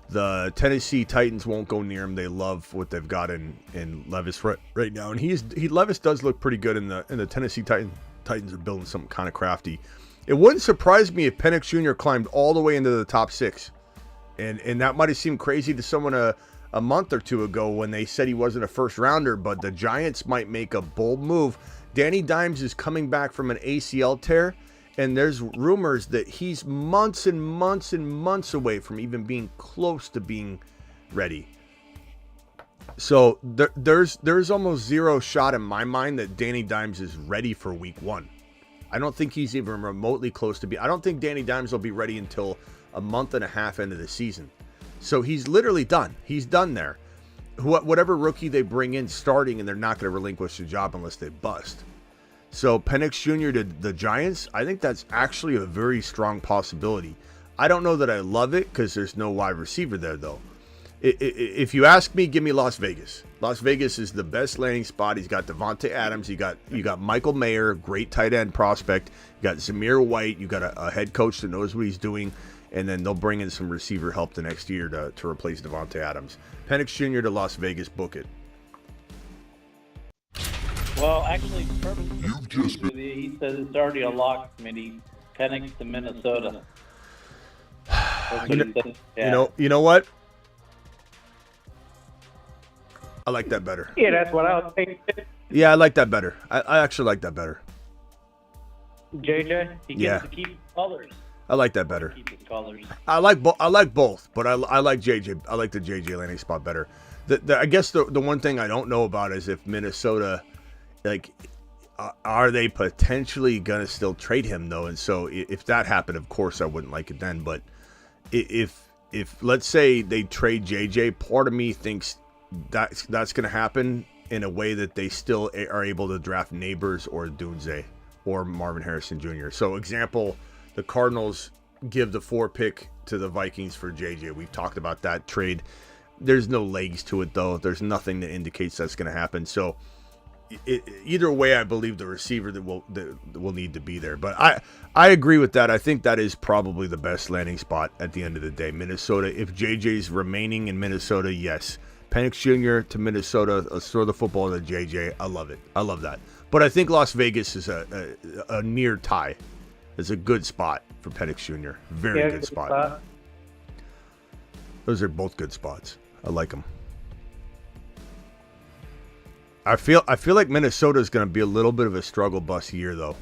The Tennessee Titans won't go near him. They love what they've got in Levis right now, and Levis does look pretty good in the Tennessee Titans are building something kind of crafty. It wouldn't surprise me if Penix Jr. climbed all the way into the top 6, and that might have seemed crazy to someone a month or two ago when they said he wasn't a first rounder, but the Giants might make a bold move. Danny Dimes is coming back from an ACL tear, and there's rumors that he's months and months and months away from even being close to being ready. So there's almost zero shot in my mind that Danny Dimes is ready for week 1. I don't think he's even remotely close to be. I don't think Danny Dimes will be ready until a month and a half into the season. So he's literally done. He's done there. Whatever rookie they bring in starting, and they're not going to relinquish the job unless they bust. So Penix Jr. to the Giants, I think that's actually a very strong possibility. I don't know that I love it because there's no wide receiver there, though. If you ask me, give me Las Vegas. Las Vegas is the best landing spot. He's got Devontae Adams. You got Michael Mayer, great tight end prospect. You got Zamir White. You got a head coach that knows what he's doing. And then they'll bring in some receiver help the next year to replace Devontae Adams. Penix Jr. to Las Vegas, book it. Well, actually, he says it's already a lock, Smitty. Penix to Minnesota. You know what? I like that better. Yeah, that's what I was thinking. Yeah, I like that better. I actually like that better. JJ? He gets to keep colors. I like that better. Keep his colors. I like both, but I like JJ. I like the JJ landing spot better. I guess the one thing I don't know about is if Minnesota, are they potentially gonna still trade him though? And so if that happened, of course I wouldn't like it then. But if if let's say they trade JJ, part of me thinks that's going to happen in a way that they still are able to draft Neighbors or Dunze or Marvin Harrison Jr. So example, the Cardinals give the 4 pick to the Vikings for JJ. We've talked about that trade. There's no legs to it, though. There's nothing that indicates that's going to happen. So either way, I believe the receiver that will need to be there. But I agree with that. I think that is probably the best landing spot at the end of the day. Minnesota, if JJ's remaining in Minnesota, yes. Penix Jr. to Minnesota, throw the football to JJ. I love it. I love that. But I think Las Vegas is a near tie. It's a good spot for Penix Jr. Very good spot. Those are both good spots. I like them. I feel like Minnesota is going to be a little bit of a struggle bus year, though.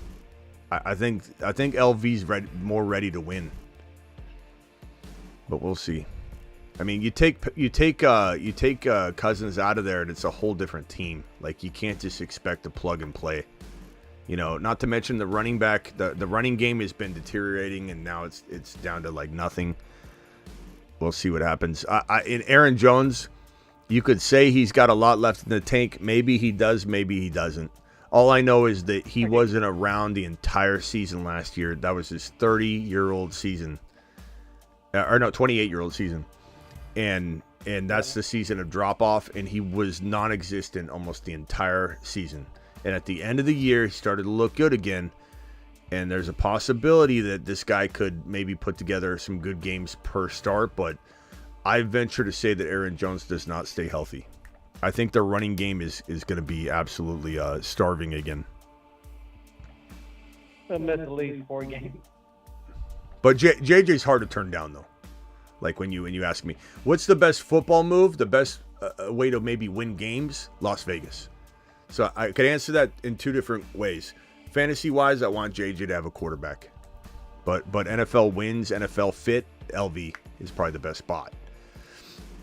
I think LV's more ready to win, but we'll see. I mean, you take Cousins out of there, and it's a whole different team. Like, you can't just expect to plug and play. You know, not to mention the running back. The running game has been deteriorating, and now it's down to like nothing. We'll see what happens. In Aaron Jones, you could say he's got a lot left in the tank. Maybe he does, maybe he doesn't. All I know is that he wasn't around the entire season last year. That was his 30-year-old season. Or no, 28-year-old season. And that's the season of drop-off, and he was non-existent almost the entire season. And at the end of the year, he started to look good again, and there's a possibility that this guy could maybe put together some good games per start, but I venture to say that Aaron Jones does not stay healthy. I think their running game is going to be absolutely starving again. They'll miss at least 4 games. But JJ's hard to turn down, though. Like when you ask me, what's the best football move, the best way to maybe win games? Las Vegas. So I could answer that in 2 different ways. Fantasy-wise, I want JJ to have a quarterback. But NFL wins, NFL fit, LV is probably the best spot.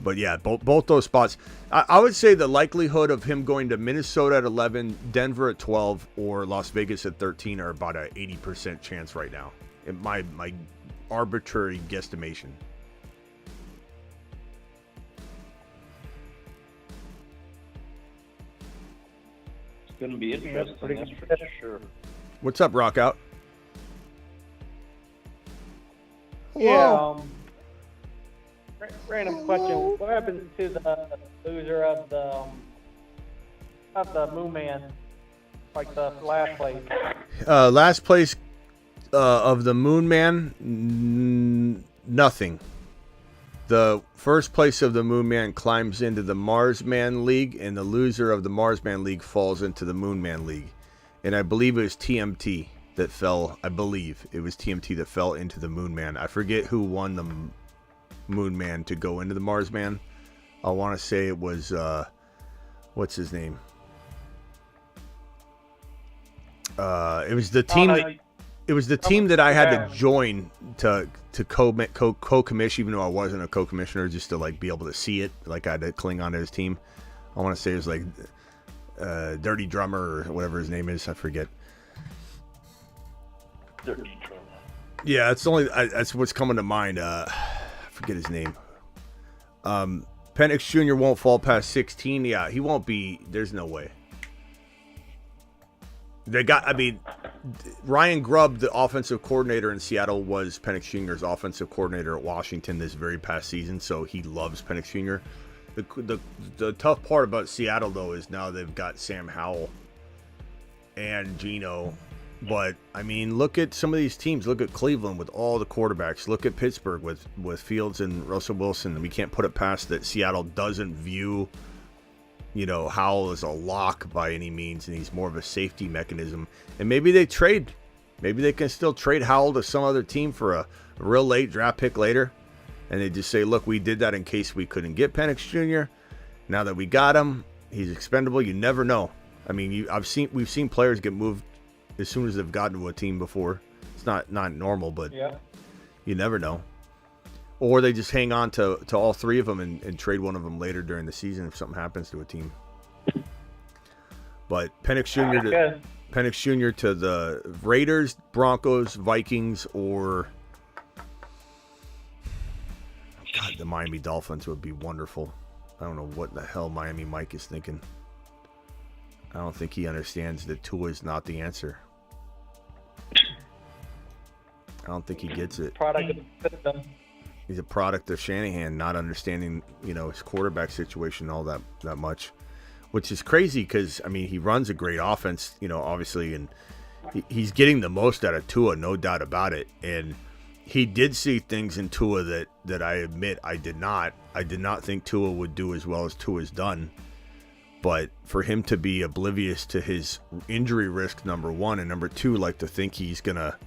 But yeah, both those spots. I would say the likelihood of him going to Minnesota at 11, Denver at 12, or Las Vegas at 13 are about an 80% chance right now. In my arbitrary guesstimation. It's going to be interesting, that's for sure. What's up, Rockout? Yeah. Random question. What happens to the loser of the Moon Man? Like the last place? Last place of the Moon Man, nothing. The first place of the Moon Man climbs into the Mars Man League, and the loser of the Mars Man League falls into the Moon Man League. And I believe it was TMT that fell. I believe it was TMT that fell into the Moon Man. I forget who won the Moon Man to go into the Mars Man. I want to say it was what's his name? It was the team. It was the team that I had to join to co-commission, even though I wasn't a co-commissioner, just to like be able to see it. Like I had to cling on to his team. I want to say it was like Dirty Drummer or whatever his name is. I forget. Dirty Drummer. Yeah, that's what's coming to mind. I forget his name. Penix Jr. won't fall past 16. Yeah, he won't be. There's no way. Ryan Grubb, the offensive coordinator in Seattle, was Penix Jr.'s offensive coordinator at Washington this very past season, so he loves Penix Jr. The tough part about Seattle, though, is now they've got Sam Howell and Geno. But, I mean, look at some of these teams. Look at Cleveland with all the quarterbacks. Look at Pittsburgh with Fields and Russell Wilson. We can't put it past that Seattle doesn't view Howell is a lock by any means, and he's more of a safety mechanism. And maybe they trade. Maybe they can still trade Howell to some other team for a real late draft pick later. And they just say, look, we did that in case we couldn't get Penix Jr. Now that we got him, he's expendable. You never know. I mean, we've seen players get moved as soon as they've gotten to a team before. It's not normal, but you never know. Or they just hang on to all 3 of them and trade one of them later during the season if something happens to a team. But Penix Jr. to the Raiders, Broncos, Vikings, or the Miami Dolphins would be wonderful. I don't know what the hell Miami Mike is thinking. I don't think he understands that Tua is not the answer. I don't think he gets it. Product of the system. He's a product of Shanahan not understanding, his quarterback situation all that much, which is crazy because, I mean, he runs a great offense, obviously, and he's getting the most out of Tua, no doubt about it. And he did see things in Tua that I admit I did not. I did not think Tua would do as well as Tua's done. But for him to be oblivious to his injury risk, number one, and number two, like to think he's gonna.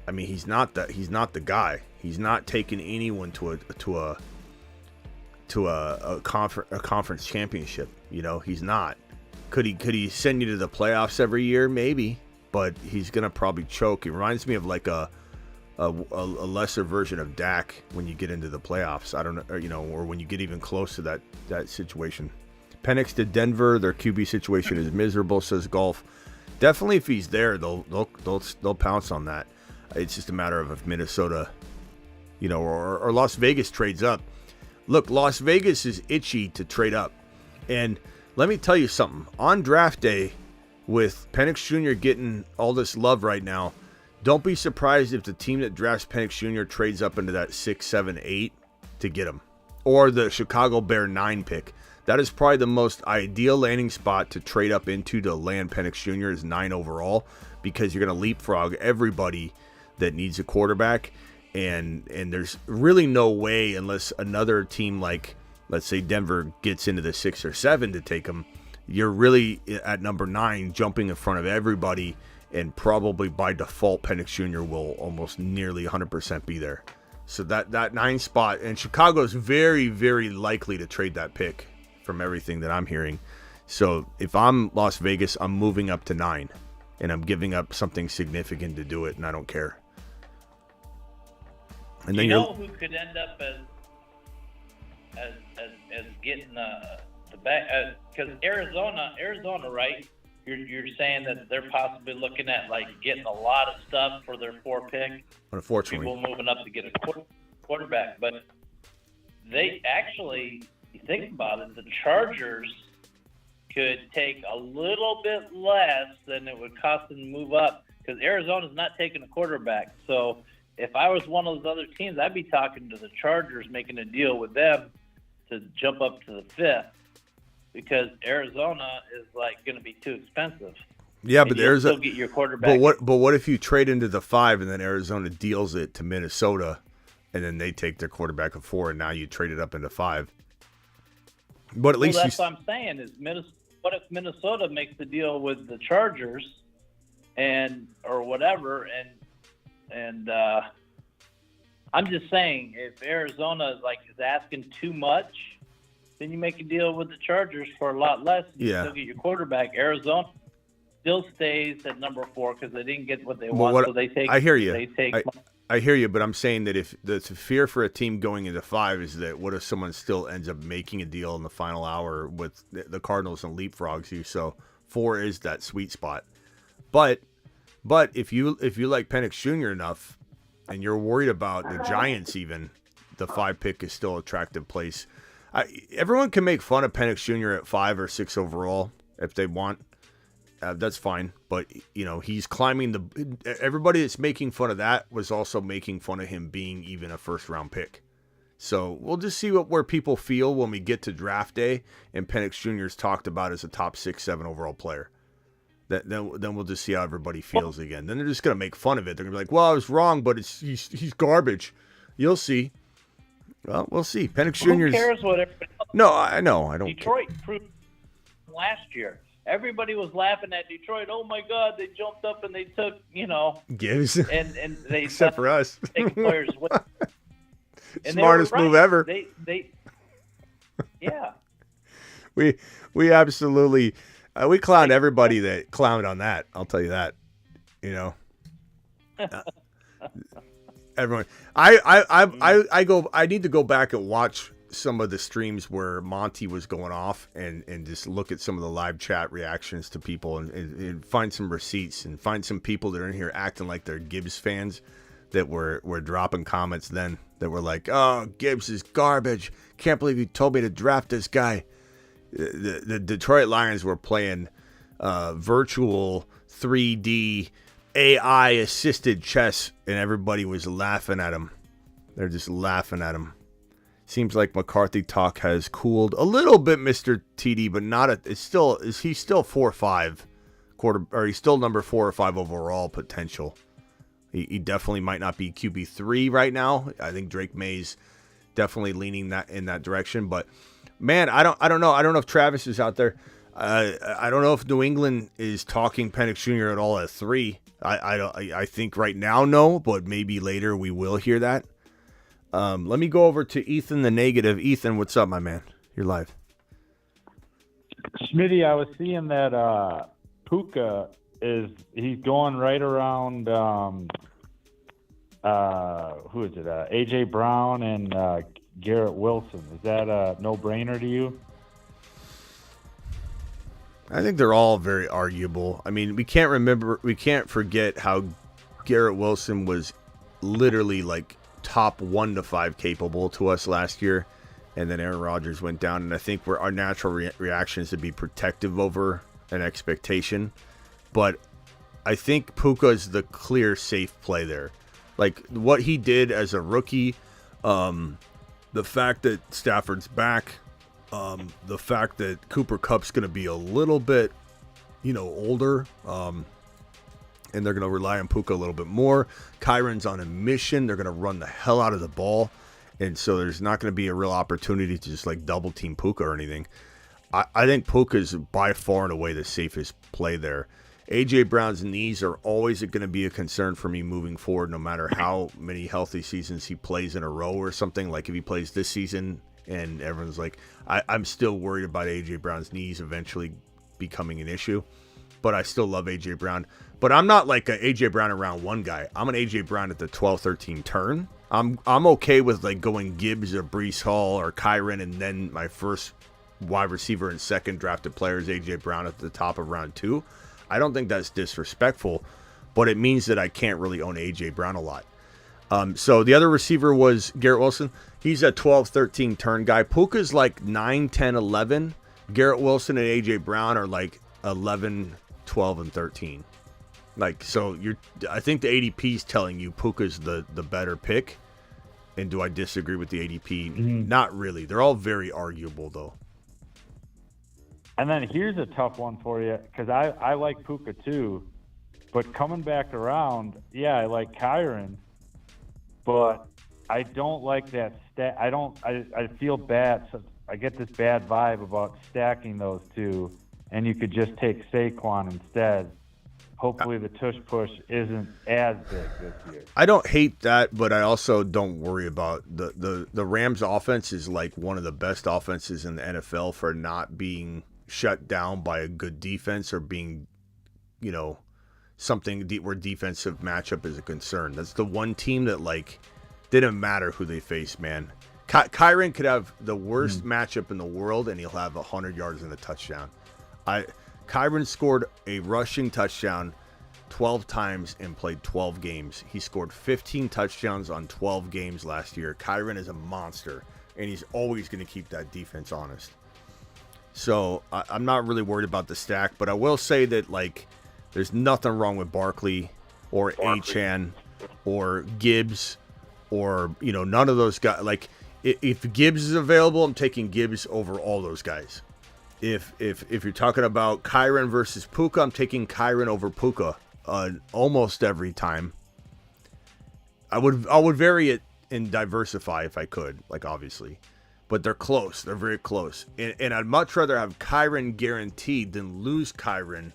I mean, he's not the guy. He's not taking anyone to a conference championship. He's not. Could he send you to the playoffs every year? Maybe, but he's gonna probably choke. It reminds me of like a lesser version of Dak when you get into the playoffs. I don't know, or when you get even close to that situation. Penix to Denver. Their QB situation is miserable, says Golf. Definitely, if he's there, they'll pounce on that. It's just a matter of if Minnesota, or Las Vegas trades up. Look, Las Vegas is itchy to trade up. And let me tell you something. On draft day, with Penix Jr. getting all this love right now, don't be surprised if the team that drafts Penix Jr. trades up into that 6, 7, 8 to get him. Or the Chicago Bear 9 pick. That is probably the most ideal landing spot to trade up into to land Penix Jr. is 9 overall, because you're going to leapfrog everybody that needs a quarterback. And there's really no way, unless another team like, let's say, Denver gets into the 6 or 7 to take him, you're really at number 9 jumping in front of everybody, and probably by default Penix Jr. will almost nearly 100% be there. So that 9 spot, and Chicago's very, very likely to trade that pick from everything that I'm hearing. So if I'm Las Vegas, I'm moving up to 9, and I'm giving up something significant to do it, and I don't care. And then who could end up as getting the back? Because Arizona, right? You're saying that they're possibly looking at like getting a lot of stuff for their 4 pick. Unfortunately, people moving up to get a quarterback, but they actually, you think about it, the Chargers could take a little bit less than it would cost them to move up, because Arizona's not taking a quarterback. So if I was one of those other teams, I'd be talking to the Chargers, making a deal with them to jump up to the 5th, because Arizona is like going to be too expensive. Yeah, but there's still get your quarterback. But what if you trade into the 5 and then Arizona deals it to Minnesota, and then they take their quarterback at 4, and now you trade it up into 5? But at least that's what I'm saying is, what if Minnesota makes the deal with the Chargers, or whatever, and I'm just saying, if Arizona is asking too much, then you make a deal with the Chargers for a lot less. And you still get your quarterback. Arizona still stays at number 4 because they didn't get what they want. So they take. I hear you. They take. I hear you, but I'm saying that if the fear for a team going into 5 is that what if someone still ends up making a deal in the final hour with the Cardinals and leapfrogs you? So 4 is that sweet spot. But if you like Penix Jr. enough, and you're worried about the Giants, even the 5 pick is still an attractive place. Everyone can make fun of Penix Jr. at 5 or 6 overall if they want. That's fine, but he's climbing everybody that's making fun of that was also making fun of him being even a first-round pick. So we'll just see where people feel when we get to draft day and Penix Jr. is talked about as a top 6, 7 overall player. Then we'll just see how everybody feels again. Then they're just gonna make fun of it. They're gonna be like, "Well, I was wrong, but he's garbage." You'll see. Well, we'll see. Penix Jr. Who cares what everybody else? No, I know. I don't. Detroit proved last year. Everybody was laughing at Detroit. Oh my God, they jumped up and they took, Gibbs. And they except for us. Take players with. Smartest move ever. They yeah. We absolutely we clowned everybody that clowned on that. I'll tell you that. Everyone. I need to go back and watch some of the streams where Monty was going off and just look at some of the live chat reactions to people and find some receipts and find some people that are in here acting like they're Gibbs fans that were dropping comments then that were like, "Oh, Gibbs is garbage. Can't believe you told me to draft this guy." The Detroit Lions were playing virtual 3D AI assisted chess, and everybody was laughing at him. They're just laughing at him. Seems like McCarthy talk has cooled a little bit, Mr. TD, but not at. He's still 4-5 quarter, or he's still number 4 or 5 overall potential. He definitely might not be QB3 right now. I think Drake May's definitely leaning in that direction. But man, I don't know. I don't know if Travis is out there. I don't know if New England is talking Penix Jr. at all at 3. I think right now no, but maybe later we will hear that. Let me go over to Ethan the Negative. Ethan, what's up, my man? You're live. Smitty, I was seeing that Puka he's going right around who is it? AJ Brown and Garrett Wilson. Is that a no-brainer to you? I think they're all very arguable. I mean, we can't forget how Garrett Wilson was literally like top 1 to 5 capable to us last year, and then Aaron Rodgers went down, and I think our natural reaction is to be protective over an expectation, but I think Puka is the clear safe play there. Like what he did as a rookie, the fact that Stafford's back, the fact that Cooper Kupp's going to be a little bit, older, and they're going to rely on Puka a little bit more. Kyron's on a mission. They're going to run the hell out of the ball, and so there's not going to be a real opportunity to just like double team Puka or anything. I think Puka is by far and away the safest play there. A.J. Brown's knees are always going to be a concern for me moving forward, no matter how many healthy seasons he plays in a row or something. Like if he plays this season and everyone's like, I'm still worried about A.J. Brown's knees eventually becoming an issue. But I still love A.J. Brown. But I'm not like a A.J. Brown in round 1 guy. I'm an A.J. Brown at the 12-13 turn. I'm okay with like going Gibbs or Breece Hall or Kyron, and then my first wide receiver and second drafted player is A.J. Brown at the top of round 2. I don't think that's disrespectful, but it means that I can't really own A.J. Brown a lot. So the other receiver was Garrett Wilson. He's a 12-13 turn guy. Puka's like 9, 10, 11. Garrett Wilson and A.J. Brown are like 11, 12, and 13. Like, so I think the ADP is telling you Puka's the better pick. And do I disagree with the ADP? Mm-hmm. Not really. They're all very arguable, though. And then here's a tough one for you, because I like Puka too, but coming back around, yeah, I like Kyron, but I don't like that stat. I feel bad. So I get this bad vibe about stacking those two, and you could just take Saquon instead. Hopefully the tush push isn't as big this year. I don't hate that, but I also don't worry about the Rams offense is like one of the best offenses in the NFL for not being shut down by a good defense or being, something where defensive matchup is a concern. That's the one team that like didn't matter who they faced, man. Kyron could have the worst matchup in the world and he'll have 100 yards and a touchdown. Kyron scored a rushing touchdown 12 times and played 12 games. He scored 15 touchdowns on 12 games last year. Kyron is a monster, and he's always going to keep that defense honest. So I'm not really worried about the stack, but I will say that like there's nothing wrong with Barkley or Achane or Gibbs or none of those guys. Like if Gibbs is available, I'm taking Gibbs over all those guys. If you're talking about Kyron versus Puka, I'm taking Kyron over Puka almost every time. I would vary it and diversify if I could, like obviously. But they're close. They're very close. And I'd much rather have Kyron guaranteed than lose Kyron.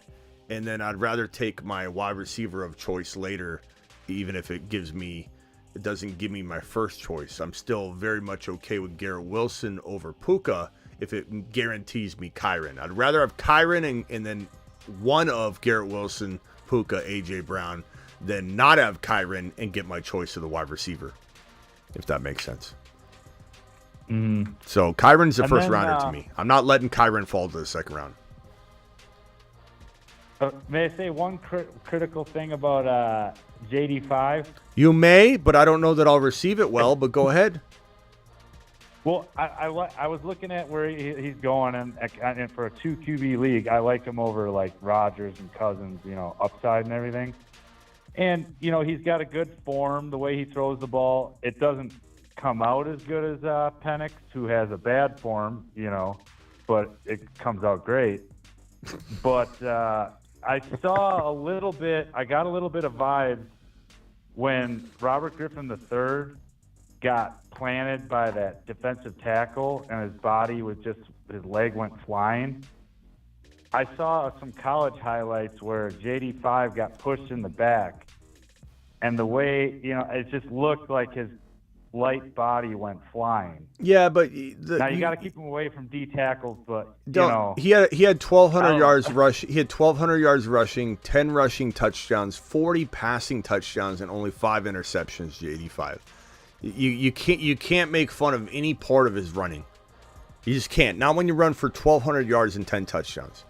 And then I'd rather take my wide receiver of choice later, even if it doesn't give me my first choice. I'm still very much okay with Garrett Wilson over Puka if it guarantees me Kyron. I'd rather have Kyron and then one of Garrett Wilson, Puka, A.J. Brown than not have Kyron and get my choice of the wide receiver, if that makes sense. Mm-hmm. So Kyron's the first rounder to me. I'm not letting Kyron fall to the second round. May I say one critical thing about JD5? You may, but I don't know that I'll receive it well, but go ahead. Well, I was looking at where he's going, and for a 2 QB league, I like him over like Rodgers and Cousins, upside and everything. And, he's got a good form, the way he throws the ball. It doesn't come out as good as Penix, who has a bad form, but it comes out great. But I got a little bit of vibes when Robert Griffin III got planted by that defensive tackle and his leg went flying. I saw some college highlights where JD5 got pushed in the back, and the way, it just looked like his light body went flying. Yeah, but now you got to keep him away from D tackles, but he had 1,200 yards rush. He had 1,200 yards rushing, 10 rushing touchdowns, 40 passing touchdowns, and only 5 interceptions. JD5. You can't make fun of any part of his running. You just can't. Not when you run for 1,200 yards and 10 touchdowns.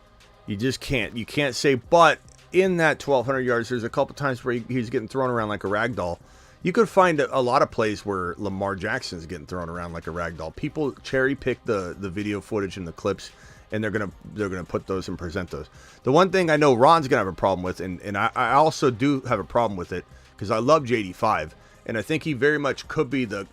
You just can't. You can't say, but in that 1,200 yards, there's a couple times where he's getting thrown around like a rag doll. You could find a lot of plays where Lamar Jackson's getting thrown around like a rag doll. People cherry pick the video footage and the clips, and they're gonna put those and present those. The one thing I know Ron's gonna have a problem with, and I also do have a problem with it because I love JD5. And I think he very much could be the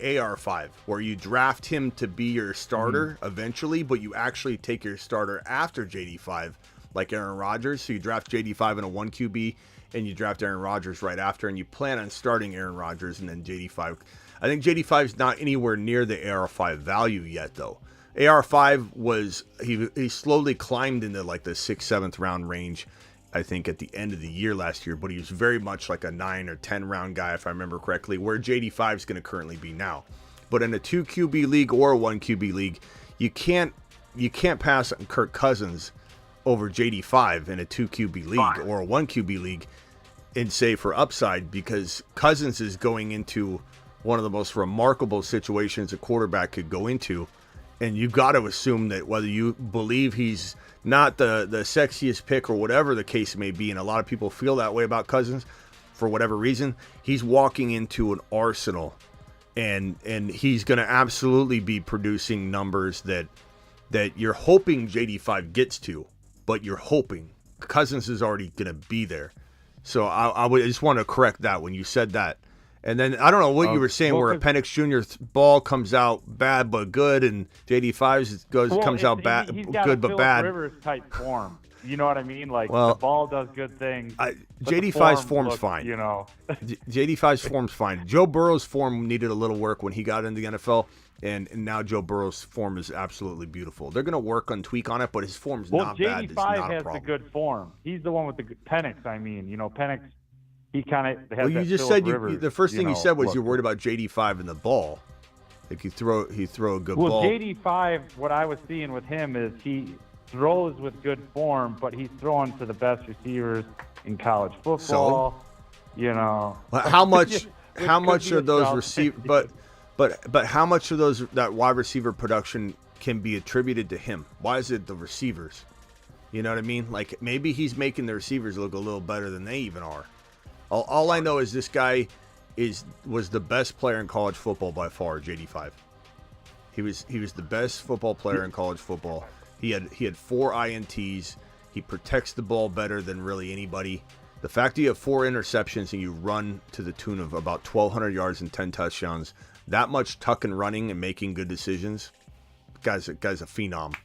AR5, where you draft him to be your starter eventually, but you actually take your starter after JD5, like Aaron Rodgers. So you draft JD5 in a 1 QB, and you draft Aaron Rodgers right after, and you plan on starting Aaron Rodgers and then JD5. I think JD5 is not anywhere near the AR5 value yet, though. AR5 was he slowly climbed into like the 6th, 7th round range, I think, at the end of the year last year, but he was very much like a 9 or 10 round guy, if I remember correctly, where JD5 is going to currently be now. But in a 2 QB league or a 1 QB league, you can't pass on Kirk Cousins over JD5 in a 2 QB league or a 1 QB league and say for upside, because Cousins is going into one of the most remarkable situations a quarterback could go into. And you've got to assume that whether you believe he's not the sexiest pick or whatever the case may be, and a lot of people feel that way about Cousins for whatever reason, he's walking into an arsenal, and he's going to absolutely be producing numbers that you're hoping JD5 gets to, but you're hoping Cousins is already going to be there. So I just want to correct that when you said that. And then I don't know what you were saying, where a Penix Jr. ball comes out bad but good, and JD5's comes out bad, good but bad. Rivers type form. You know what I mean? Like, the ball does good things. JD5's form's fine. JD5's form's fine. Joe Burrow's form needed a little work when he got into the NFL, and now Joe Burrow's form is absolutely beautiful. They're going to work on tweak on it, but his form's not bad. It's not a problem. JD5 has the good form. He's the one with the good Penix. I mean, Penix. He kind of has. Well, you just said the first thing you said was you're worried about JD5 and the ball. Like he throw a good ball. Well, JD5, what I was seeing with him is he throws with good form, but he's throwing to the best receivers in college football. So, how much are those receivers? But how much of that wide receiver production can be attributed to him? Why is it the receivers? You know what I mean? Like, maybe he's making the receivers look a little better than they even are. All I know is this guy was the best player in college football by far, JD5. He was the best football player in college football. He had 4 INTs. He protects the ball better than really anybody. The fact that you have 4 interceptions and you run to the tune of about 1,200 yards and 10 touchdowns, that much tuck and running and making good decisions, guy's a phenom.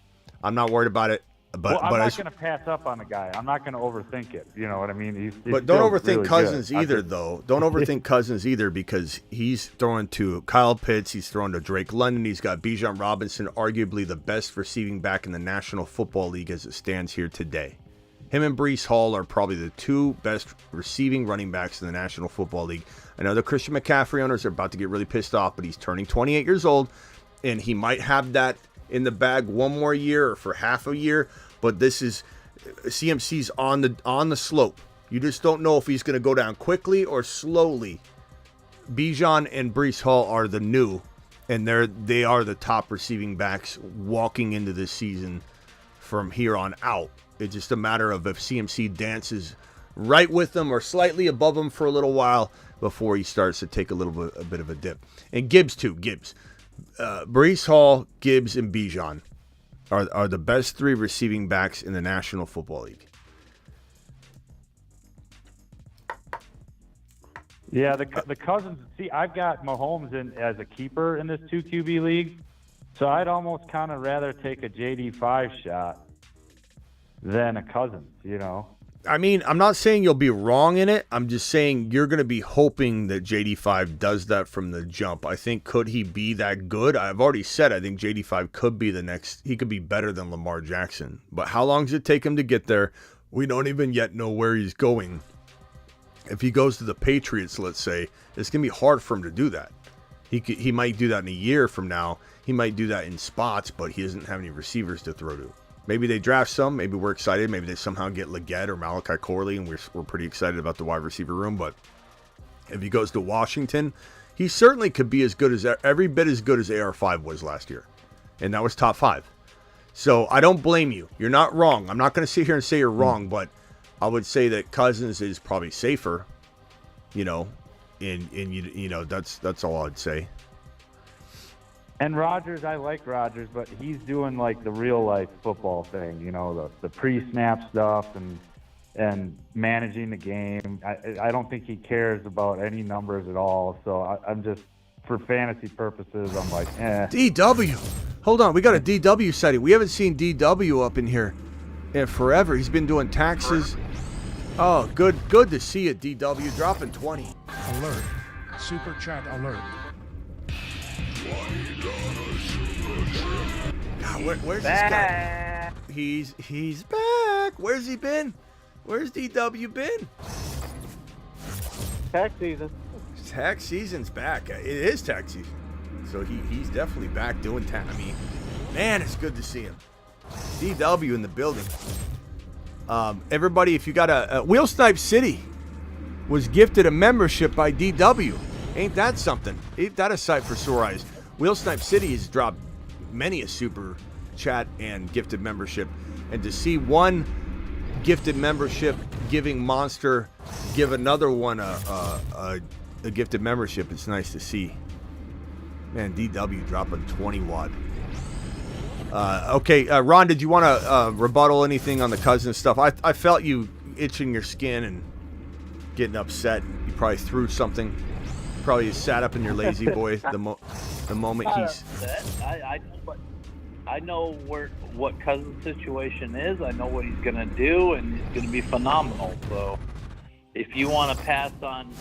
I'm not worried about it. But I'm not going to pass up on the guy. I'm not going to overthink it. You know what I mean? He's but don't overthink really Cousins either, though. Don't overthink Cousins either, because he's throwing to Kyle Pitts. He's throwing to Drake London. He's got Bijan Robinson, arguably the best receiving back in the National Football League as it stands here today. Him and Breece Hall are probably the 2 best receiving running backs in the National Football League. I know the Christian McCaffrey owners are about to get really pissed off, but he's turning 28 years old, and he might have that in the bag one more year or for half a year. But this is CMC's on the slope. You just don't know if he's going to go down quickly or slowly. Bijan and Breece Hall are the new, and they are the top receiving backs walking into this season from here on out. It's just a matter of if CMC dances right with them or slightly above them for a little while before he starts to take a bit of a dip. And Gibbs too. Breece Hall, Gibbs, and Bijan are the best 3 receiving backs in the National Football League. Yeah, the Cousins. See, I've got Mahomes in as a keeper in this 2 QB league, so I'd almost kind of rather take a JD5 shot than a Cousins. I mean, I'm not saying you'll be wrong in it. I'm just saying you're going to be hoping that JD5 does that from the jump. I think, could he be that good? I've already said I think JD5 could be the next. He could be better than Lamar Jackson. But how long does it take him to get there? We don't even yet know where he's going. If he goes to the Patriots, let's say, it's going to be hard for him to do that. He might do that in a year from now. He might do that in spots, but he doesn't have any receivers to throw to. Maybe they draft some. Maybe we're excited. Maybe they somehow get Leggett or Malachi Corley, and we're pretty excited about the wide receiver room. But if he goes to Washington, he certainly could be every bit as good as AR5 was last year. And that was top 5. So I don't blame you. You're not wrong. I'm not going to sit here and say you're wrong, but I would say that Cousins is probably safer, and that's all I'd say. And Rodgers, I like Rodgers, but he's doing like the real life football thing, the pre-snap stuff and managing the game. I don't think he cares about any numbers at all. So I'm just, for fantasy purposes, I'm like, DW. Hold on, we got a DW setting. We haven't seen DW up in here in forever. He's been doing taxes. Oh, good to see you, DW, dropping 20. Alert. Super chat alert. God, where's this guy? He's back. Where's he been? Where's DW been? Tax season. Tax season's back. It is tax season. So he's definitely back doing tax. I mean, man, it's good to see him. DW in the building. Everybody, if you got a Wheel Snipe City was gifted a membership by DW. Ain't that something? Ain't that a sight for sore eyes? Wheel Snipe City has dropped many a super chat and gifted membership. And to see one gifted membership giving monster give another one a gifted membership, it's nice to see. Man, DW dropping 20 watt. Okay, Ron, did you want to rebuttal anything on the Cousins stuff? I felt you itching your skin and getting upset. You probably threw something. Probably sat up in your lazy boy the moment he's. I know what Cousins' situation is. I know what he's going to do, and it's going to be phenomenal. So, if you want to pass on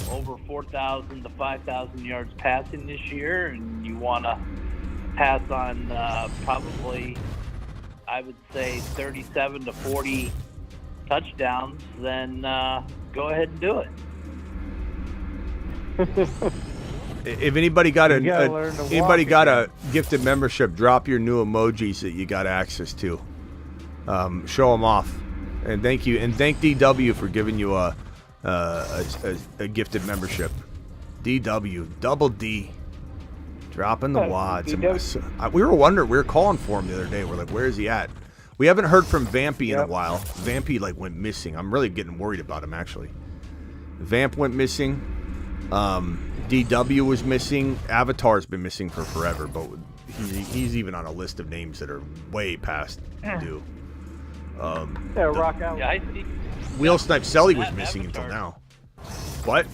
over 4,000 to 5,000 yards passing this year, and you want to pass on probably, I would say, 37 to 40 touchdowns, then go ahead and do it. If anybody got a gifted membership, drop your new emojis that you got access to. Show them off, and thank you, and thank DW for giving you a gifted membership. DW, double D, dropping the wads. We were wondering, we were calling for him the other day. We're like, where is he at? We haven't heard from Vampy in a while. Vampy went missing. I'm really getting worried about him actually. Vamp went missing. DW was missing. Avatar's been missing for forever, but he's even on a list of names that are way past due. Rock out. Yeah, I see. Wheel Snipe Selly was missing until now. What?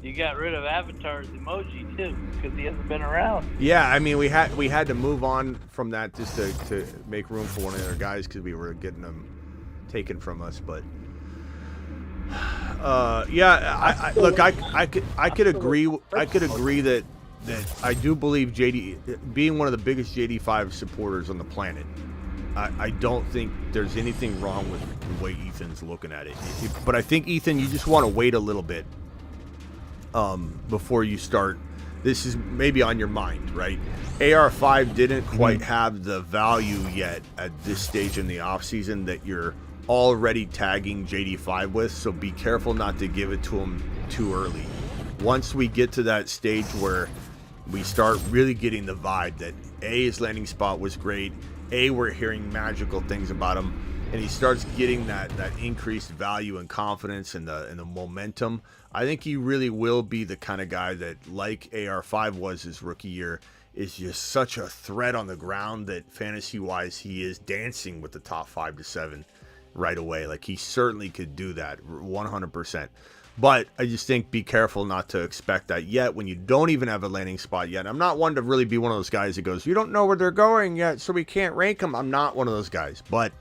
You got rid of Avatar's emoji too, because he hasn't been around. Yeah, I mean we had to move on from that just to make room for one of the other guys because we were getting them taken from us, but. Look, I could agree that I do believe JD, being one of the biggest JD5 supporters on the planet, I don't think there's anything wrong with the way Ethan's looking at it. But I think, Ethan, you just want to wait a little bit before you start. This is maybe on your mind, right? AR5 didn't quite have the value yet at this stage in the offseason that you're already tagging JD5 with, so be careful not to give it to him too early. Once we get to that stage where we start really getting the vibe that A, his landing spot was great, we're hearing magical things about him, and he starts getting that increased value and confidence and the momentum, I think he really will be the kind of guy that, like AR5 was his rookie year, is just such a threat on the ground that fantasy-wise he is dancing with the top 5 to 7 right away. Like, he certainly could do that 100%. But I just think be careful not to expect that yet when you don't even have a landing spot yet. I'm not one to really be one of those guys that goes, you don't know where they're going yet, so we can't rank them. I'm not one of those guys. But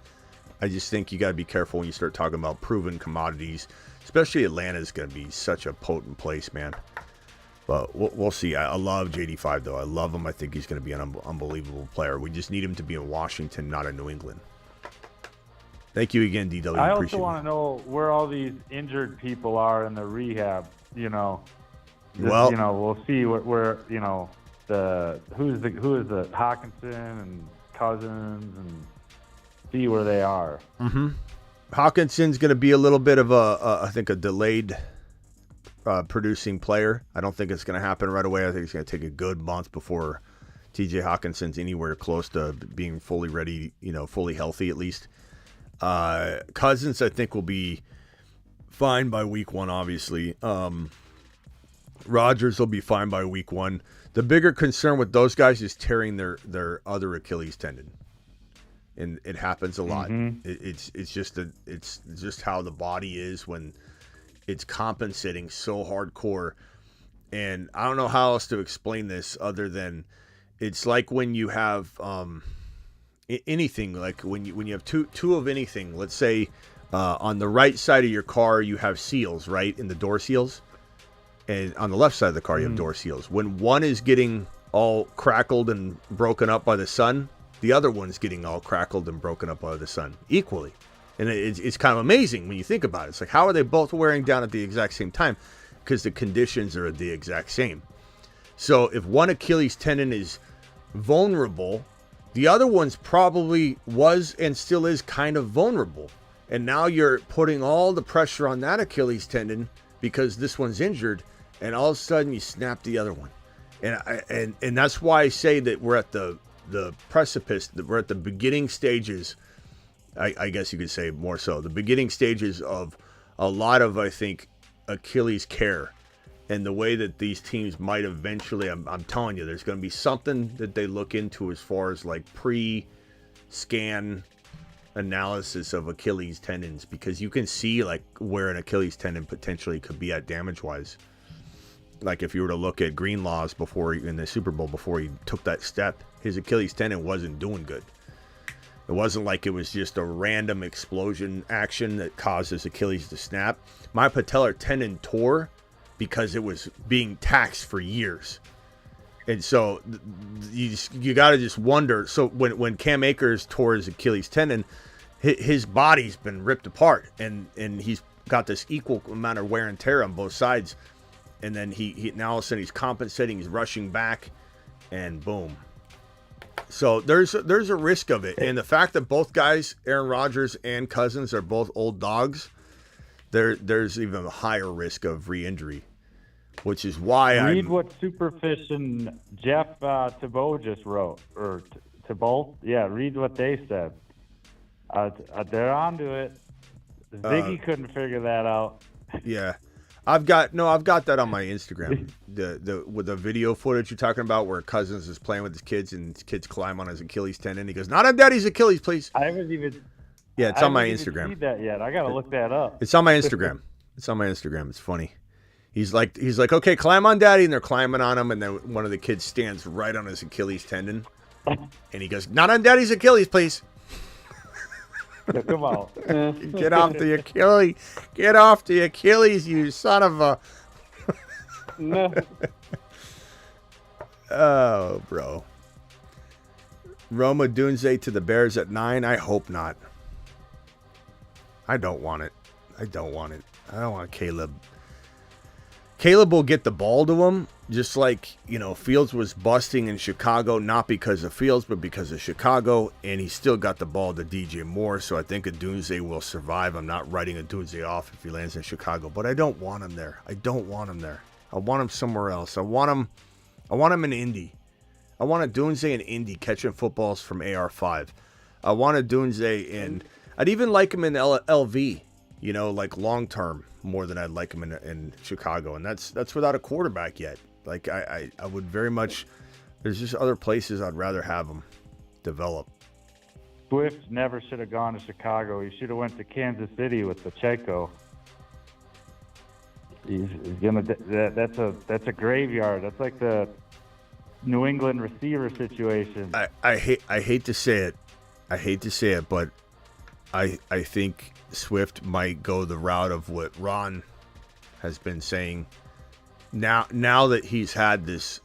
I just think you got to be careful when you start talking about proven commodities. Especially Atlanta is going to be such a potent place, man. But we'll see. I love JD5, though. I love him. I think he's going to be an unbelievable player. We just need him to be in Washington, not in New England. Thank you again, DW. I also want to know where all these injured people are in the rehab. Well, we'll see where who is the Hawkinson and Cousins, and see where they are. Mm-hmm. Hawkinson's going to be a little bit of I think a delayed producing player. I don't think it's going to happen right away. I think it's going to take a good month before TJ Hawkinson's anywhere close to being fully ready, fully healthy at least. Cousins, I think, will be fine by week 1, obviously. Rodgers will be fine by week 1. The bigger concern with those guys is tearing their other Achilles tendon. And it happens a lot. Mm-hmm. It's just how the body is when it's compensating so hardcore. And I don't know how else to explain this other than it's like when you have anything, like when you have two of anything. Let's say on the right side of your car you have seals, right, in the door seals, and on the left side of the car you have door seals. When one is getting all crackled and broken up by the sun, the other one's getting all crackled and broken up by the sun equally. And it's kind of amazing when you think about it. It's like, how are they both wearing down at the exact same time? Because the conditions are the exact same. So if one Achilles tendon is vulnerable, the other one's probably was and still is kind of vulnerable. And now you're putting all the pressure on that Achilles tendon because this one's injured, and all of a sudden you snap the other one. And that's why I say that we're at the precipice, that we're at the beginning stages, I guess you could say more so, the beginning stages of a lot of, I think, Achilles care. And the way that these teams might eventually, I'm telling you, there's going to be something that they look into as far as like pre-scan analysis of Achilles tendons, because you can see like where an Achilles tendon potentially could be at damage-wise. Like if you were to look at Greenlaw's before in the Super Bowl, before he took that step, his Achilles tendon wasn't doing good. It wasn't like it was just a random explosion action that caused his Achilles to snap. My patellar tendon tore because it was being taxed for years. And so you got to just wonder. So when Cam Akers tore his Achilles tendon, his body's been ripped apart, and he's got this equal amount of wear and tear on both sides. And then he now all of a sudden he's compensating, he's rushing back, and boom. So there's a risk of it. And the fact that both guys, Aaron Rodgers and Cousins, are both old dogs, there's even a higher risk of re-injury, which is why I read what Superfish and Jeff Thibault just wrote, or Thibault. Yeah, read what they said. They're onto it. Ziggy couldn't figure that out. Yeah. I've got that on my Instagram. With the video footage you're talking about, where Cousins is playing with his kids and his kids climb on his Achilles tendon. He goes, "Not on Daddy's Achilles, please." I haven't even. Yeah, it's on my Instagram. I haven't seen that yet. I gotta look that up. It's on my Instagram. It's on my Instagram. It's funny. He's like, okay, climb on Daddy, and they're climbing on him, and then one of the kids stands right on his Achilles tendon, and he goes, "Not on Daddy's Achilles, please." Come on. Get off the Achilles. Get off the Achilles, you son of a... No. Oh, bro. Roma Dunze to the Bears at 9. I hope not. I don't want it. I don't want Caleb. Caleb will get the ball to him, just like, Fields was busting in Chicago, not because of Fields, but because of Chicago, and he still got the ball to DJ Moore, so I think Odunze will survive. I'm not writing Odunze off if he lands in Chicago, but I don't want him there. I want him somewhere else. I want him in Indy. I want a Dunze in Indy catching footballs from AR5. I want a Dunze in. I'd even like him in LV. You know, like long term, more than I'd like him in Chicago, and that's without a quarterback yet. Like I would very much. There's just other places I'd rather have him develop. Swift never should have gone to Chicago. He should have went to Kansas City with Pacheco. He's gonna. That's a graveyard. That's like the New England receiver situation. I hate to say it. I hate to say it, but I think Swift might go the route of what Ron has been saying. Now that he's had this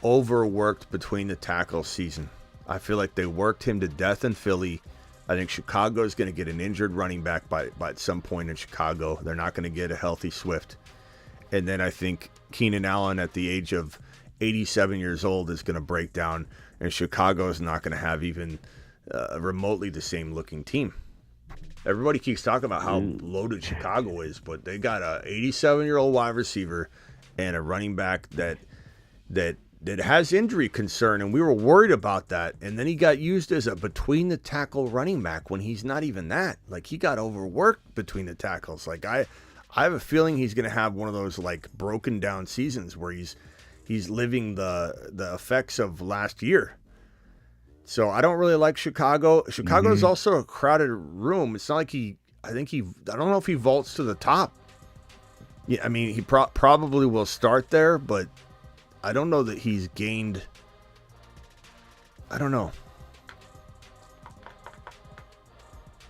overworked between the tackle season, I feel like they worked him to death in Philly. I think Chicago is going to get an injured running back by at some point in Chicago. They're not going to get a healthy Swift. And then I think Keenan Allen at the age of 87 years old is going to break down, and Chicago is not going to have even remotely the same looking team. Everybody keeps talking about how loaded Chicago is, but they got a 87-year-old wide receiver and a running back that has injury concern, and we were worried about that. And then he got used as a between the tackle running back when he's not even that. Like, he got overworked between the tackles. Like, I have a feeling he's going to have one of those like broken down seasons where he's living the effects of last year. So I don't really like Chicago. Chicago is also a crowded room. It's not like I don't know if he vaults to the top. Yeah, I mean, he probably will start there, but I don't know that he's gained. I don't know.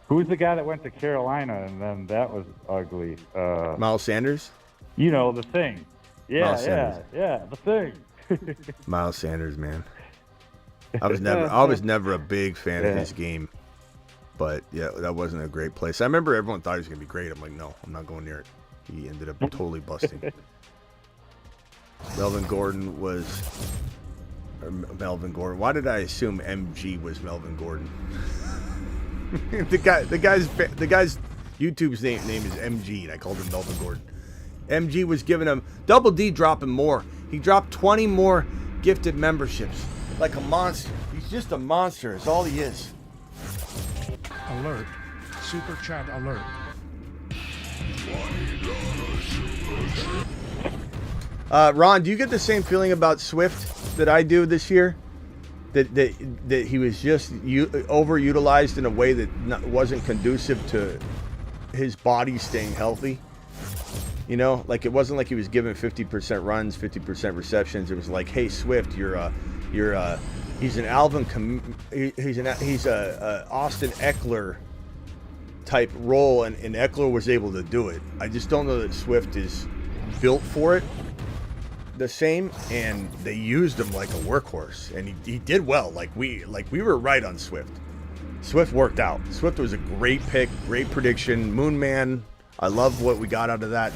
Who's the guy that went to Carolina and then that was ugly? Miles Sanders? You know, the thing. Yeah, the thing. Miles Sanders, man. I was never a big fan of his game. But yeah, that wasn't a great place. I remember everyone thought he was gonna be great. I'm like, no, I'm not going near it. He ended up totally busting. Melvin Gordon. Why did I assume MG was Melvin Gordon? the guy's YouTube's name is MG, and I called him Melvin Gordon. MG was giving him Double D dropping more. He dropped 20 more gifted memberships. Like a monster. He's just a monster. It's all he is. Alert. Super chat alert. Ron, do you get the same feeling about Swift that I do this year? That he was just overutilized in a way that wasn't conducive to his body staying healthy? You know, like it wasn't like he was given 50% runs, 50% receptions. It was like, hey, Swift, he's an he's a Austin Eckler type role, and Eckler was able to do it. I just don't know that Swift is built for it the same, and they used him like a workhorse, and he did well. Like we were right on Swift. Swift worked out. Swift was a great pick, great prediction. Moon Man, I love what we got out of that,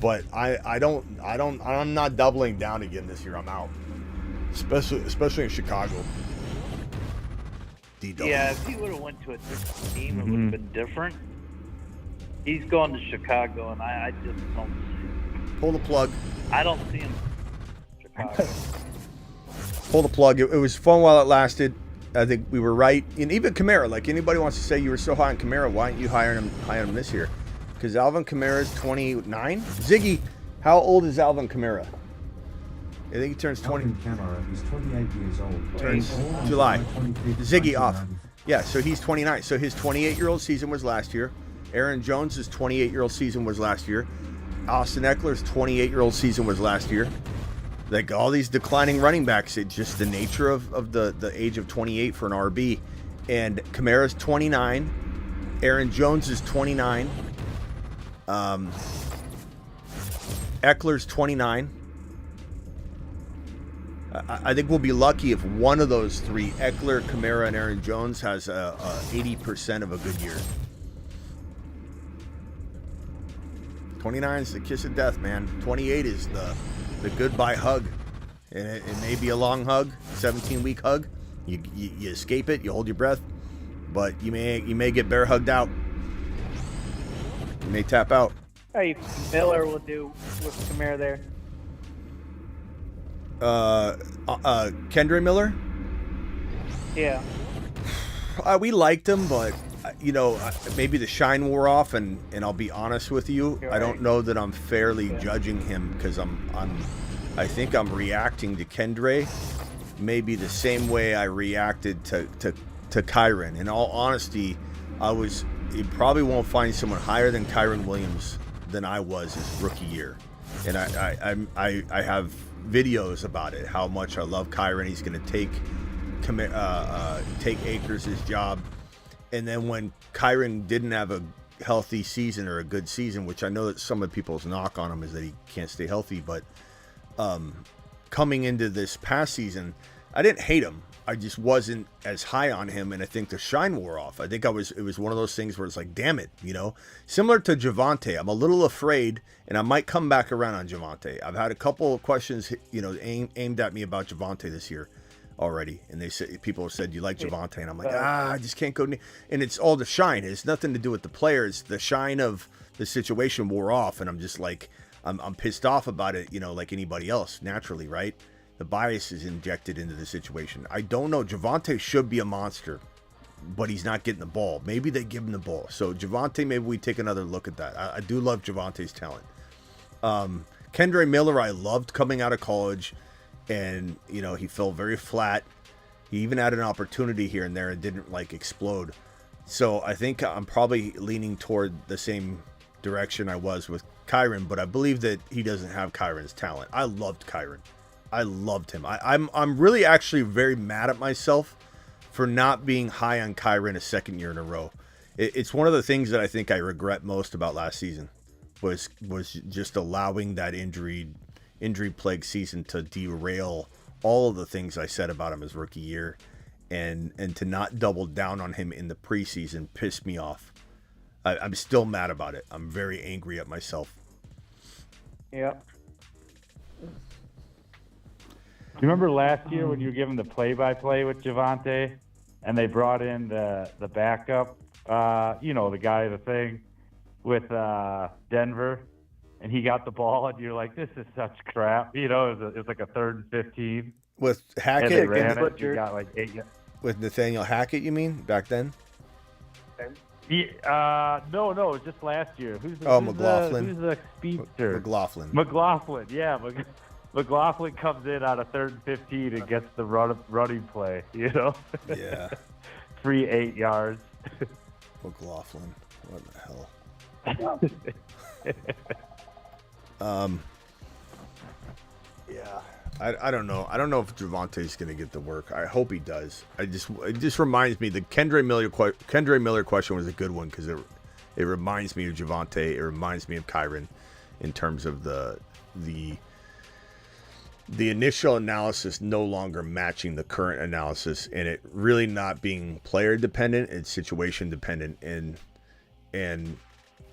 but I'm not doubling down again this year. I'm out, especially in Chicago. DW. Yeah, if he would have went to a different team, it would have been different. He's going to Chicago, and I just don't. Pull the plug. I don't see him in Chicago. Pull the plug. It was fun while it lasted. I think we were right. And even Kamara, like anybody wants to say you were so high on Kamara, why aren't you higher him this year? Because Alvin Kamara is 29. Ziggy, how old is Alvin Kamara? I think he turns 20. Alvin Kamara is 28 years old. Turns July. Ziggy off. Yeah, so he's 29. So his 28-year-old season was last year. Aaron Jones' 28-year-old season was last year. Austin Eckler's 28-year-old season was last year. Like all these declining running backs, it's just the nature of the age of 28 for an RB. And Kamara's 29. Aaron Jones is 29. Eckler's 29. I think we'll be lucky if one of those three, Eckler, Kamara, and Aaron Jones, has 80% of a good year. 29 is the kiss of death, man. 28 is the goodbye hug. And it may be a long hug, 17-week hug. You escape it, you hold your breath, but you may get bear hugged out. You may tap out. How you Miller will do with Kamara there? Kendre Miller. Yeah. We liked him, but maybe the shine wore off, and I'll be honest with you, I don't know that I'm fairly judging him because I think I'm reacting to Kendre maybe the same way I reacted to Kyren. In all honesty, you probably won't find someone higher than Kyren Williams than I was his rookie year, and I have videos about it, how much I love Kyren. He's going to take Akers' job. And then when Kyren didn't have a healthy season or a good season, which I know that some of people's knock on him is that he can't stay healthy, but coming into this past season, I didn't hate him. I just wasn't as high on him, and I think the shine wore off. I think it was one of those things where it's like, damn it, Similar to Javonte, I'm a little afraid, and I might come back around on Javonte. I've had a couple of questions, aimed at me about Javonte this year already, and people have said, you like Javonte, and I'm like, I just can't go near. And it's all the shine. It's nothing to do with the players. The shine of the situation wore off, and I'm just like, I'm pissed off about it, like anybody else, naturally, right? The bias is injected into the situation. I don't know. Javonte should be a monster, but he's not getting the ball. Maybe they give him the ball. So Javonte, maybe we take another look at that. I do love Javonte's talent. Kendre Miller, I loved coming out of college, and he fell very flat. He even had an opportunity here and there and didn't explode. So I think I'm probably leaning toward the same direction I was with Kyren, but I believe that he doesn't have Kyren's talent. I loved Kyren. I loved him. I'm really actually very mad at myself for not being high on Kyren a second year in a row. It's one of the things that I think I regret most about last season was just allowing that injury plagued season to derail all of the things I said about him his rookie year, and to not double down on him in the preseason pissed me off. I'm still mad about it. I'm very angry at myself. Yeah. Do you remember last year when you were given the play-by-play with Javonte, and they brought in the backup, the guy, the thing, with Denver, and he got the ball, and you're like, this is such crap. It was like a 3rd and 15. With Hackett? And they ran it, you got 8. With Nathaniel Hackett, you mean, back then? Yeah, no, it was just last year. McLaughlin. Who's the speedster? McLaughlin, yeah. McLaughlin comes in on a 3rd and 15 and gets the running play, Yeah. Free 8 yards. McLaughlin. What the hell? Yeah. I don't know. I don't know if Javonte's going to get the work. I hope he does. It just reminds me, the Kendre Miller question was a good one because it reminds me of Javonte. It reminds me of Kyren in terms of the initial analysis no longer matching the current analysis, and it really not being player dependent, it's situation dependent, and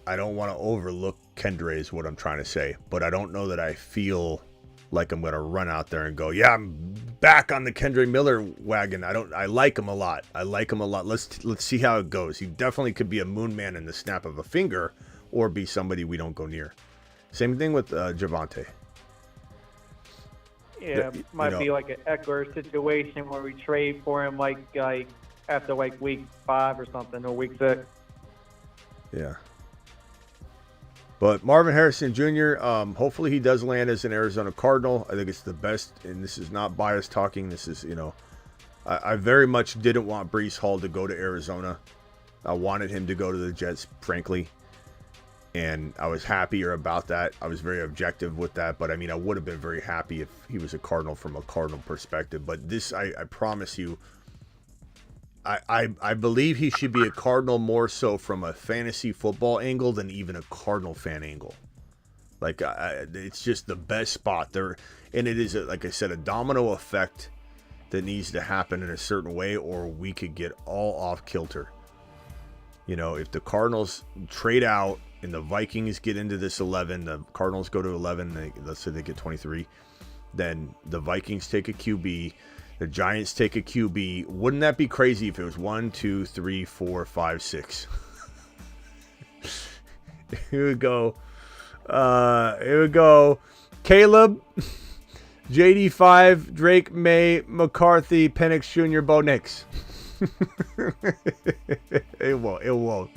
I don't want to overlook Kendre is what I'm trying to say, but I don't know that I feel like I'm going to run out there and go, yeah, I'm back on the Kendre Miller wagon. I like him a lot. Let's see how it goes. He definitely could be a moon man in the snap of a finger or be somebody we don't go near. Same thing with Javonte. Yeah, might be like an Eckler situation where we trade for him like after week 5 or something, or week 6. Yeah. But Marvin Harrison Jr., hopefully he does land as an Arizona Cardinal. I think it's the best, and this is not biased talking. This is, I very much didn't want Breece Hall to go to Arizona. I wanted him to go to the Jets, frankly. And I was happier about that. I was very objective with that. But, I would have been very happy if he was a Cardinal from a Cardinal perspective. But this, I promise you, I believe he should be a Cardinal more so from a fantasy football angle than even a Cardinal fan angle. It's just the best spot there. And it is, like I said, a domino effect that needs to happen in a certain way, or we could get all off kilter. If the Cardinals trade out, and the Vikings get into this 11, the Cardinals go to 11, let's say they get 23, then the Vikings take a QB, the Giants take a QB. Wouldn't that be crazy if it was 1, 2, 3, 4, 5, 6? Here we go. Caleb, JD5, Drake May, McCarthy, Penix Jr., Bo Nix. It won't.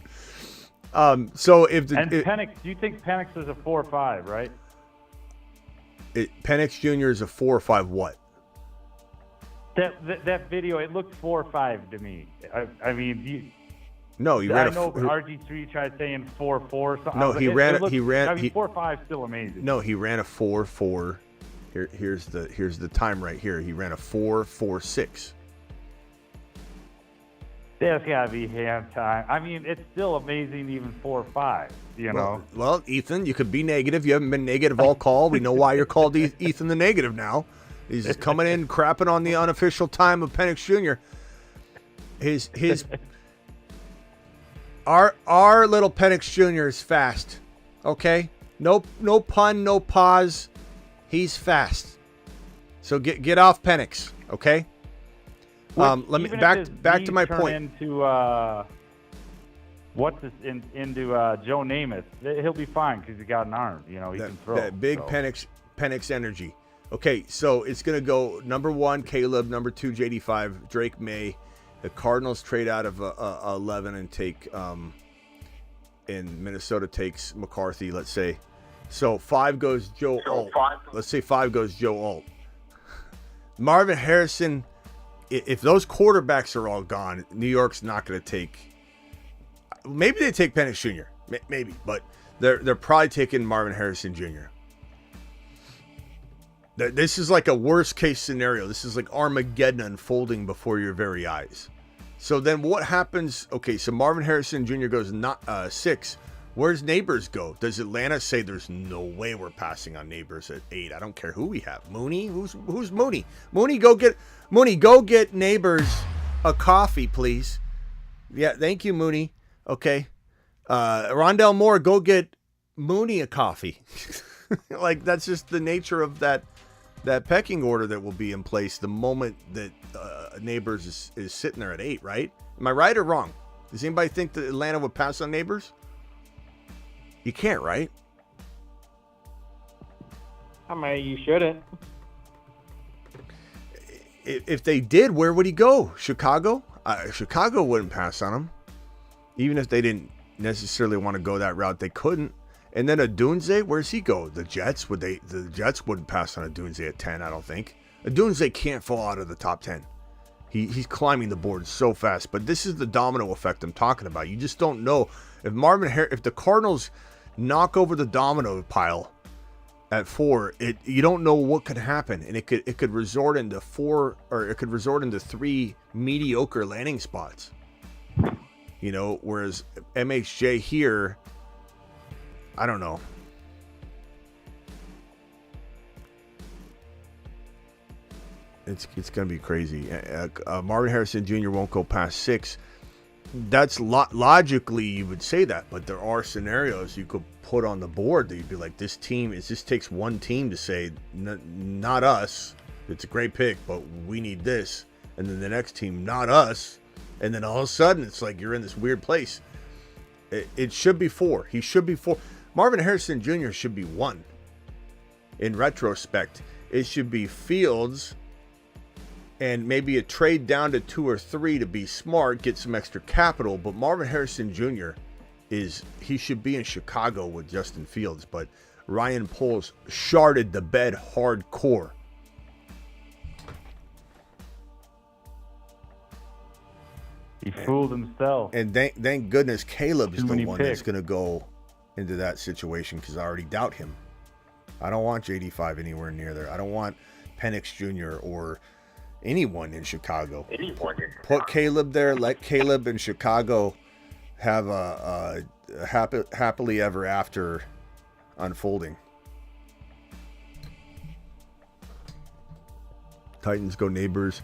So if the Penix, do you think Penix is a 4-5, right? Penix Jr. is a 4 or 5 what? That video, it looked 4-5 to me. I mean, no, he ran. I know RG3 tried saying 4-4. So no, he ran. He ran. I mean, 4-5 still amazing. No, he ran a 4-4. Here's the time right here. He ran a 4.46. That's gotta be hand time. I mean, it's still amazing, even 4-5. You know. Well, Ethan, you could be negative. You haven't been negative all call. We know why you're called Ethan the Negative now. He's just coming in, crapping on the unofficial time of Penix Jr. Our little Penix Jr. is fast. Okay? No pun, no pause. He's fast. So get off Penix, okay? Let me back to my point. Into Joe Namath, he'll be fine because he got an arm. You know, he can throw. That big Penix energy. Okay, so it's gonna go number 1 Caleb, number 2 JD5, Drake May. The Cardinals trade out of 11 and take and Minnesota takes McCarthy. Let's say. So 5 goes Joe Alt. Let's say 5 goes Joe Alt. Marvin Harrison. If those quarterbacks are all gone, New York's not going to take. Maybe they take Penix Jr. Maybe, but they're probably taking Marvin Harrison Jr. This is like a worst case scenario. This is like Armageddon unfolding before your very eyes. So then what happens? Okay, so Marvin Harrison Jr. goes 6. Where's Neighbors go? Does Atlanta say there's no way we're passing on Neighbors at 8? I don't care who we have. Mooney? Who's Mooney? Mooney, go get Neighbors a coffee, please. Yeah, thank you, Mooney. Okay. Rondell Moore, go get Mooney a coffee. Like, that's just the nature of that pecking order that will be in place the moment that Neighbors is sitting there at 8, right? Am I right or wrong? Does anybody think that Atlanta would pass on Neighbors? You can't, right? I mean, you shouldn't. If they did, where would he go? Chicago? Chicago wouldn't pass on him. Even if they didn't necessarily want to go that route, they couldn't. And then Adunze, where's he go? The Jets? The Jets wouldn't pass on Adunze at 10, I don't think. Adunze can't fall out of the top 10. He's climbing the board so fast. But this is the domino effect I'm talking about. You just don't know. If the Cardinals knock over the domino pile at 4, you don't know what could happen, and it could resort into 4, or it could resort into 3 mediocre landing spots. You know, whereas MHJ here, I don't know. It's going to be crazy. Marvin Harrison Jr. won't go past 6. That's logically you would say that, but there are scenarios you could put on the board that you'd be like, this takes one team to say, not us. It's a great pick, but we need this. And then the next team, not us. And then all of a sudden, it's like you're in this weird place. It should be 4. He should be 4. Marvin Harrison Jr. should be 1. In retrospect, it should be Fields and maybe a trade down to 2 or 3 to be smart, get some extra capital. But Marvin Harrison Jr. he should be in Chicago with Justin Fields. But Ryan Poles sharded the bed hardcore. He fooled himself. And thank goodness Caleb is the one that's going to go into that situation, because I already doubt him. I don't want JD5 anywhere near there. I don't want Penix Jr. or anyone in Chicago. Put Caleb there. Let Caleb in Chicago have a happily ever after unfolding. Titans go Neighbors,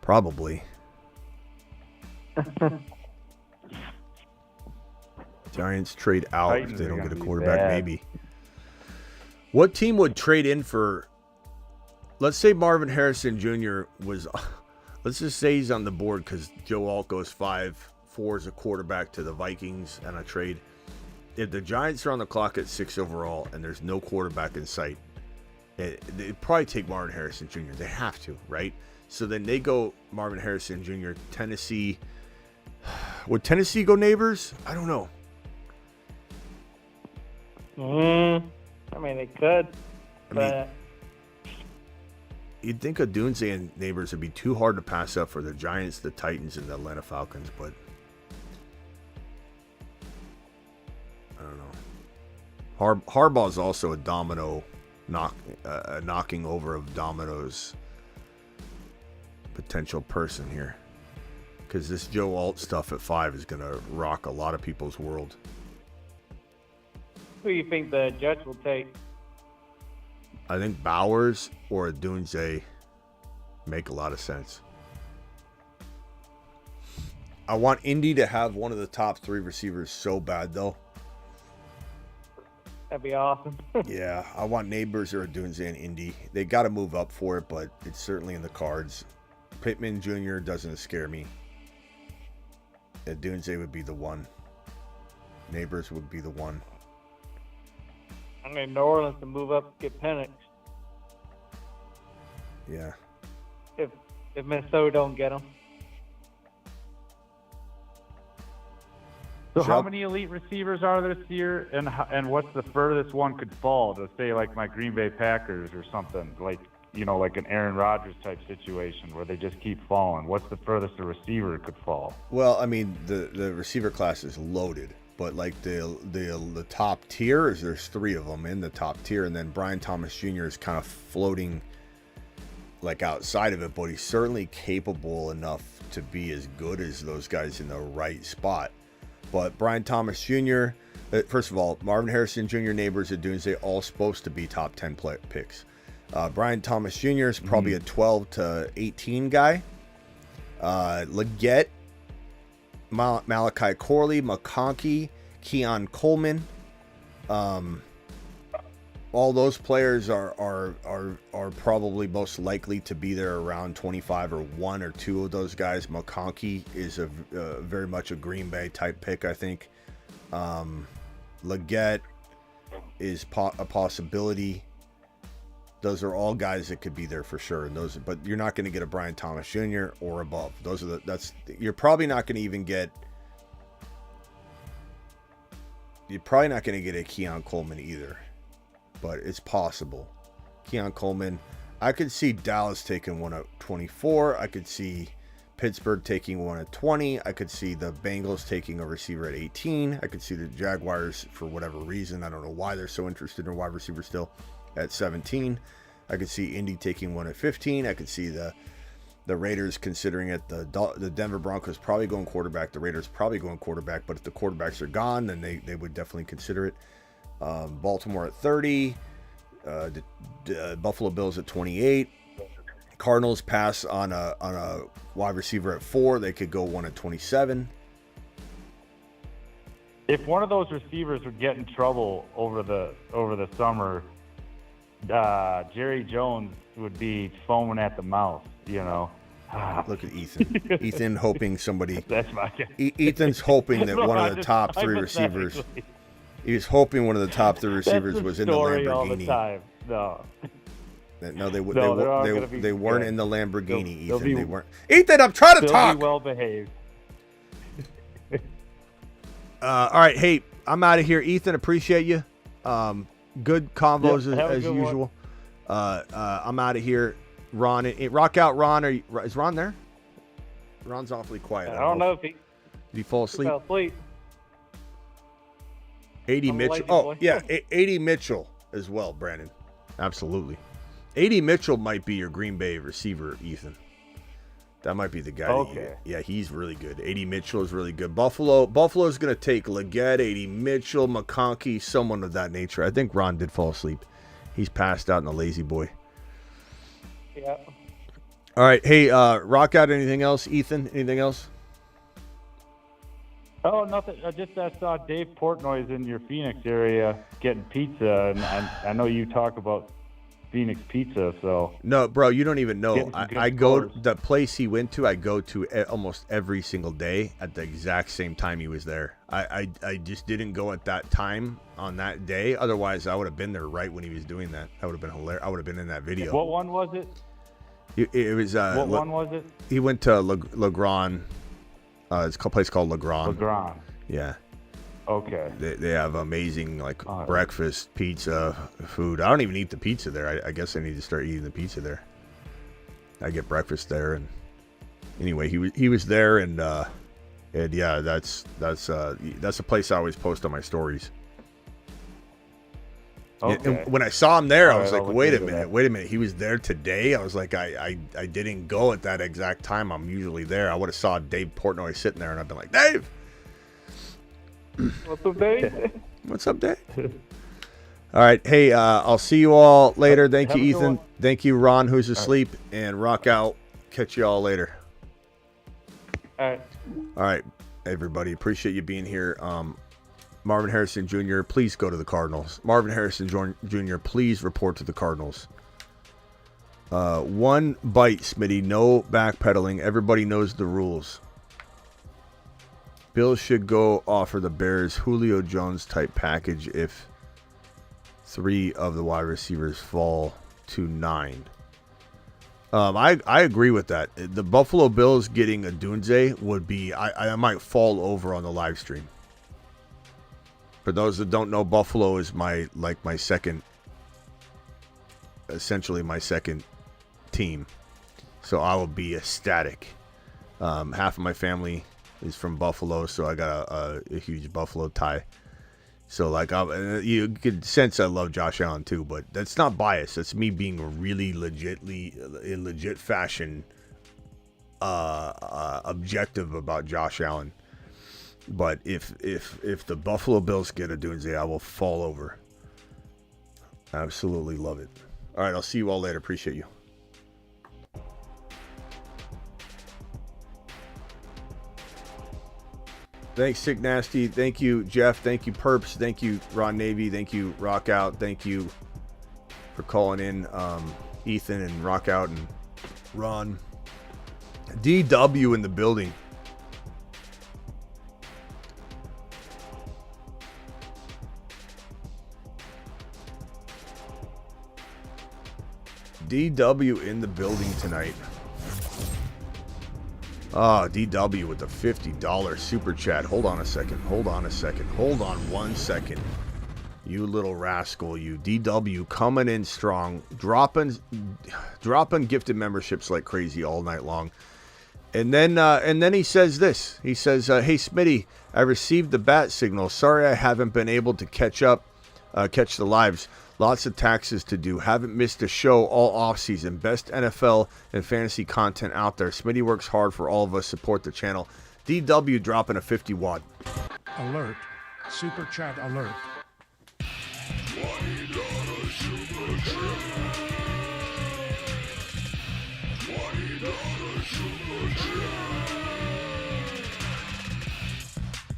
probably. Giants trade out Titans if they don't are get a gonna be quarterback, bad. maybe. What team would trade in for, let's say Marvin Harrison Jr. was, let's just say he's on the board because Joe Alt goes 5-4 as a quarterback to the Vikings and a trade. If the Giants are on the clock at 6 overall and there's no quarterback in sight, They probably take Marvin Harrison Jr. They have to, right? So then they go Marvin Harrison Jr., Tennessee. Would Tennessee go Neighbors? I don't know. I mean, they could, but You'd think Odunze and Neighbors would be too hard to pass up for the Giants, the Titans, and the Atlanta Falcons, but I don't know. Harbaugh's also a domino knocking over of dominoes potential person here, because this Joe Alt stuff at 5 is going to rock a lot of people's world. who do you think the Jets will take? I think Bowers or Odunze make a lot of sense. I want Indy to have one of the top 3 receivers so bad, though. That'd be awesome. Yeah, I want Neighbors or Odunze and Indy. They got to move up for it, but it's certainly in the cards. Pittman Jr. doesn't scare me. Odunze would be the one. Neighbors would be the one. I need New Orleans to move up, get Penix. Yeah. If Minnesota don't get him. So how many elite receivers are there this year, and what's the furthest one could fall to say like my Green Bay Packers or something, like, you know, like an Aaron Rodgers type situation where they just keep falling? What's the furthest a receiver could fall? Well, I mean, the receiver class is loaded, but like the top tier is there's 3 of them in the top tier, and then Brian Thomas Jr. is kind of floating like outside of it, but he's certainly capable enough to be as good as those guys in the right spot. But Brian Thomas Jr., first of all, Marvin Harrison Jr., Neighbors, Odunze, all supposed to be top 10 picks. Brian Thomas Jr. is probably a 12 to 18 guy. Leggett, Malachi Corley, McConkey, Keon Coleman. All those players are probably most likely to be there around 25, or 1 or 2 of those guys. McConkey is a very much a Green Bay type pick, I think. Leggett is a possibility. Those are all guys that could be there for sure, and those. But you're not going to get a Brian Thomas Jr. or above. Those are you're probably not going to even get. You're probably not going to get a Keon Coleman either. But it's possible. Keon Coleman. I could see Dallas taking one at 24. I could see Pittsburgh taking one at 20. I could see the Bengals taking a receiver at 18. I could see the Jaguars, for whatever reason, I don't know why they're so interested in wide receiver still, at 17. I could see Indy taking one at 15. I could see the Raiders considering it. The Denver Broncos probably going quarterback. The Raiders probably going quarterback. But if the quarterbacks are gone, then they would definitely consider it. Baltimore at 30, Buffalo Bills at 28. Cardinals pass on a wide receiver at 4. They could go one at 27. If one of those receivers would get in trouble over the summer, Jerry Jones would be foaming at the mouth, you know. Look at Ethan. Ethan hoping somebody. That's my guess. Ethan's hoping that one of the top 3 receivers. He was hoping one of the top 3 receivers was in the Lamborghini. All the time. No, they weren't in the Lamborghini, Ethan. They weren't. Ethan, I'm trying to talk. Be well behaved. All right, hey, I'm out of here, Ethan. Appreciate you. Good combos as usual. I'm out of here. Ron, rock out, Ron. Is Ron there? Ron's awfully quiet. I don't know if did he fall asleep? Fell asleep. 80 Mitchell. Oh, yeah, 80 Mitchell as well, Brandon. Absolutely. 80 Mitchell might be your Green Bay receiver, Ethan. That might be the guy. Okay. Yeah, he's really good. 80 Mitchell is really good. Buffalo's going to take Leggett, 80 Mitchell, McConkey, someone of that nature. I think Ron did fall asleep. He's passed out in the lazy boy. Yeah. All right. Hey, rock out anything else, Ethan? Anything else? Oh, nothing. I saw Dave Portnoy's in your Phoenix area getting pizza, and I know you talk about Phoenix Pizza. So No, bro, you don't even know. Getting some good I go scores. the place he went to. I go to almost every single day at the exact same time he was there. I just didn't go at that time on that day. Otherwise, I would have been there right when he was doing that. That would have been hilarious. I would have been in that video. What one was it? It was. What one was it? He went to Legrand. It's a place called Legrand. Legrand. Yeah. Okay. They have amazing breakfast, pizza, food. I don't even eat the pizza there. I guess I need to start eating the pizza there. I get breakfast there, and anyway, he was there, and yeah, that's a place I always post on my stories. Okay. And when I saw him there, I was All right, like, I'll wait a look into minute, that. wait a minute. He was there today. I was like, I didn't go at that exact time. I'm usually there. I would have saw Dave Portnoy sitting there, and I've been like, Dave. What's up, Dave? What's up, Dave? All right. Hey, I'll see you all later. Thank you, Have a good Ethan. one. Thank you, Ron, who's asleep, and rock out. Catch you all later. All right. All right, everybody. Appreciate you being here. Marvin Harrison Jr., please go to the Cardinals. Marvin Harrison Jr., please report to the Cardinals. One bite, Smitty. No backpedaling. Everybody knows the rules. Bills should go offer the Bears Julio Jones type package if 3 of the wide receivers fall to 9. I agree with that. The Buffalo Bills getting a Dunze would be, I might fall over on the live stream. For those that don't know, Buffalo is essentially my second team. So I will be ecstatic. Half of my family is from Buffalo, so I got a huge Buffalo tie. So you could sense I love Josh Allen too, but that's not bias. That's me being really in legit fashion objective about Josh Allen. But if the Buffalo Bills get a Dunze, I will fall over. Absolutely love it. All right, I'll see you all later. Appreciate you. Thanks, Sick Nasty. Thank you, Jeff. Thank you, Perps. Thank you, Ron Navy. Thank you, Rock Out. Thank you for calling in, Ethan and Rock Out and Ron. DW in the building. DW in the building tonight. DW with the $50 super chat. Hold on a second. Hold on 1 second. You little rascal, you. DW coming in strong, dropping gifted memberships like crazy all night long. And then he says this. He says, "Hey Smitty, I received the bat signal. Sorry I haven't been able to catch the lives. Lots of taxes to do. Haven't missed a show all offseason. Best NFL and fantasy content out there. Smitty works hard for all of us. Support the channel." DW dropping a 50 watt. Alert. Super chat alert.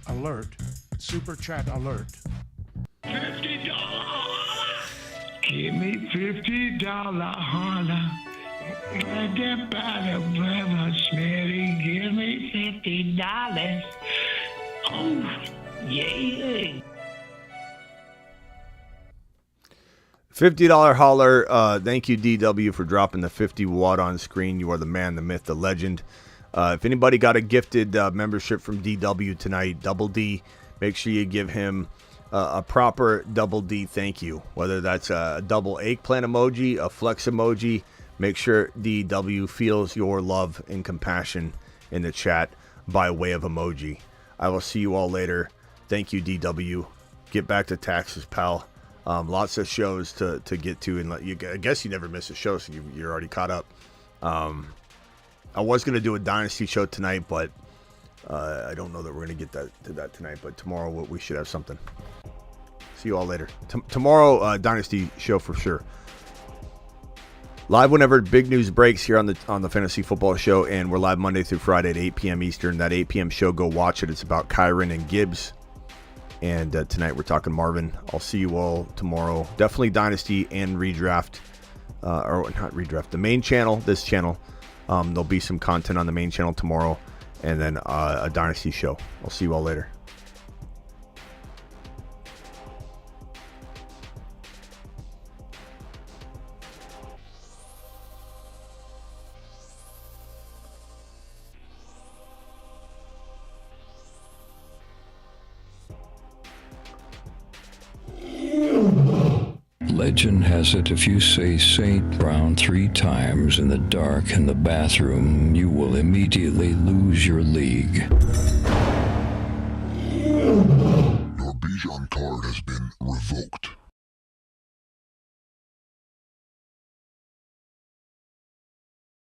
Alert. Super chat alert. $50. Give me $50 holler. Like that by the brother Smitty. Give me $50. Oh, yeah. $50 holler. Thank you, DW, for dropping the 50 watt on screen. You are the man, the myth, the legend. If anybody got a gifted membership from DW tonight, Double D, make sure you give him a proper Double D thank you. Whether that's a double eggplant emoji, a flex emoji, make sure DW feels your love and compassion in the chat by way of emoji. I will see you all later. Thank you, DW. Get back to taxes, pal. Lots of shows to get to, and I guess you never miss a show, so you're already caught up. I was going to do a Dynasty show tonight, but I don't know that we're going to get to that tonight. But tomorrow we should have something. See you all later. Tomorrow, Dynasty show for sure. Live whenever big news breaks here on the Fantasy Football Show, and we're live Monday through Friday at 8 p.m. Eastern. That 8 p.m. show, go watch it. It's about Kyron and Gibbs. And tonight we're talking Marvin. I'll see you all tomorrow. Definitely Dynasty and Redraft or not redraft, the main channel, this channel. There'll be some content on the main channel tomorrow, and then a Dynasty show. I'll see you all later. Legend has it if you say Saint Brown 3 times in the dark in the bathroom, you will immediately lose your league. Your Bijan card has been revoked.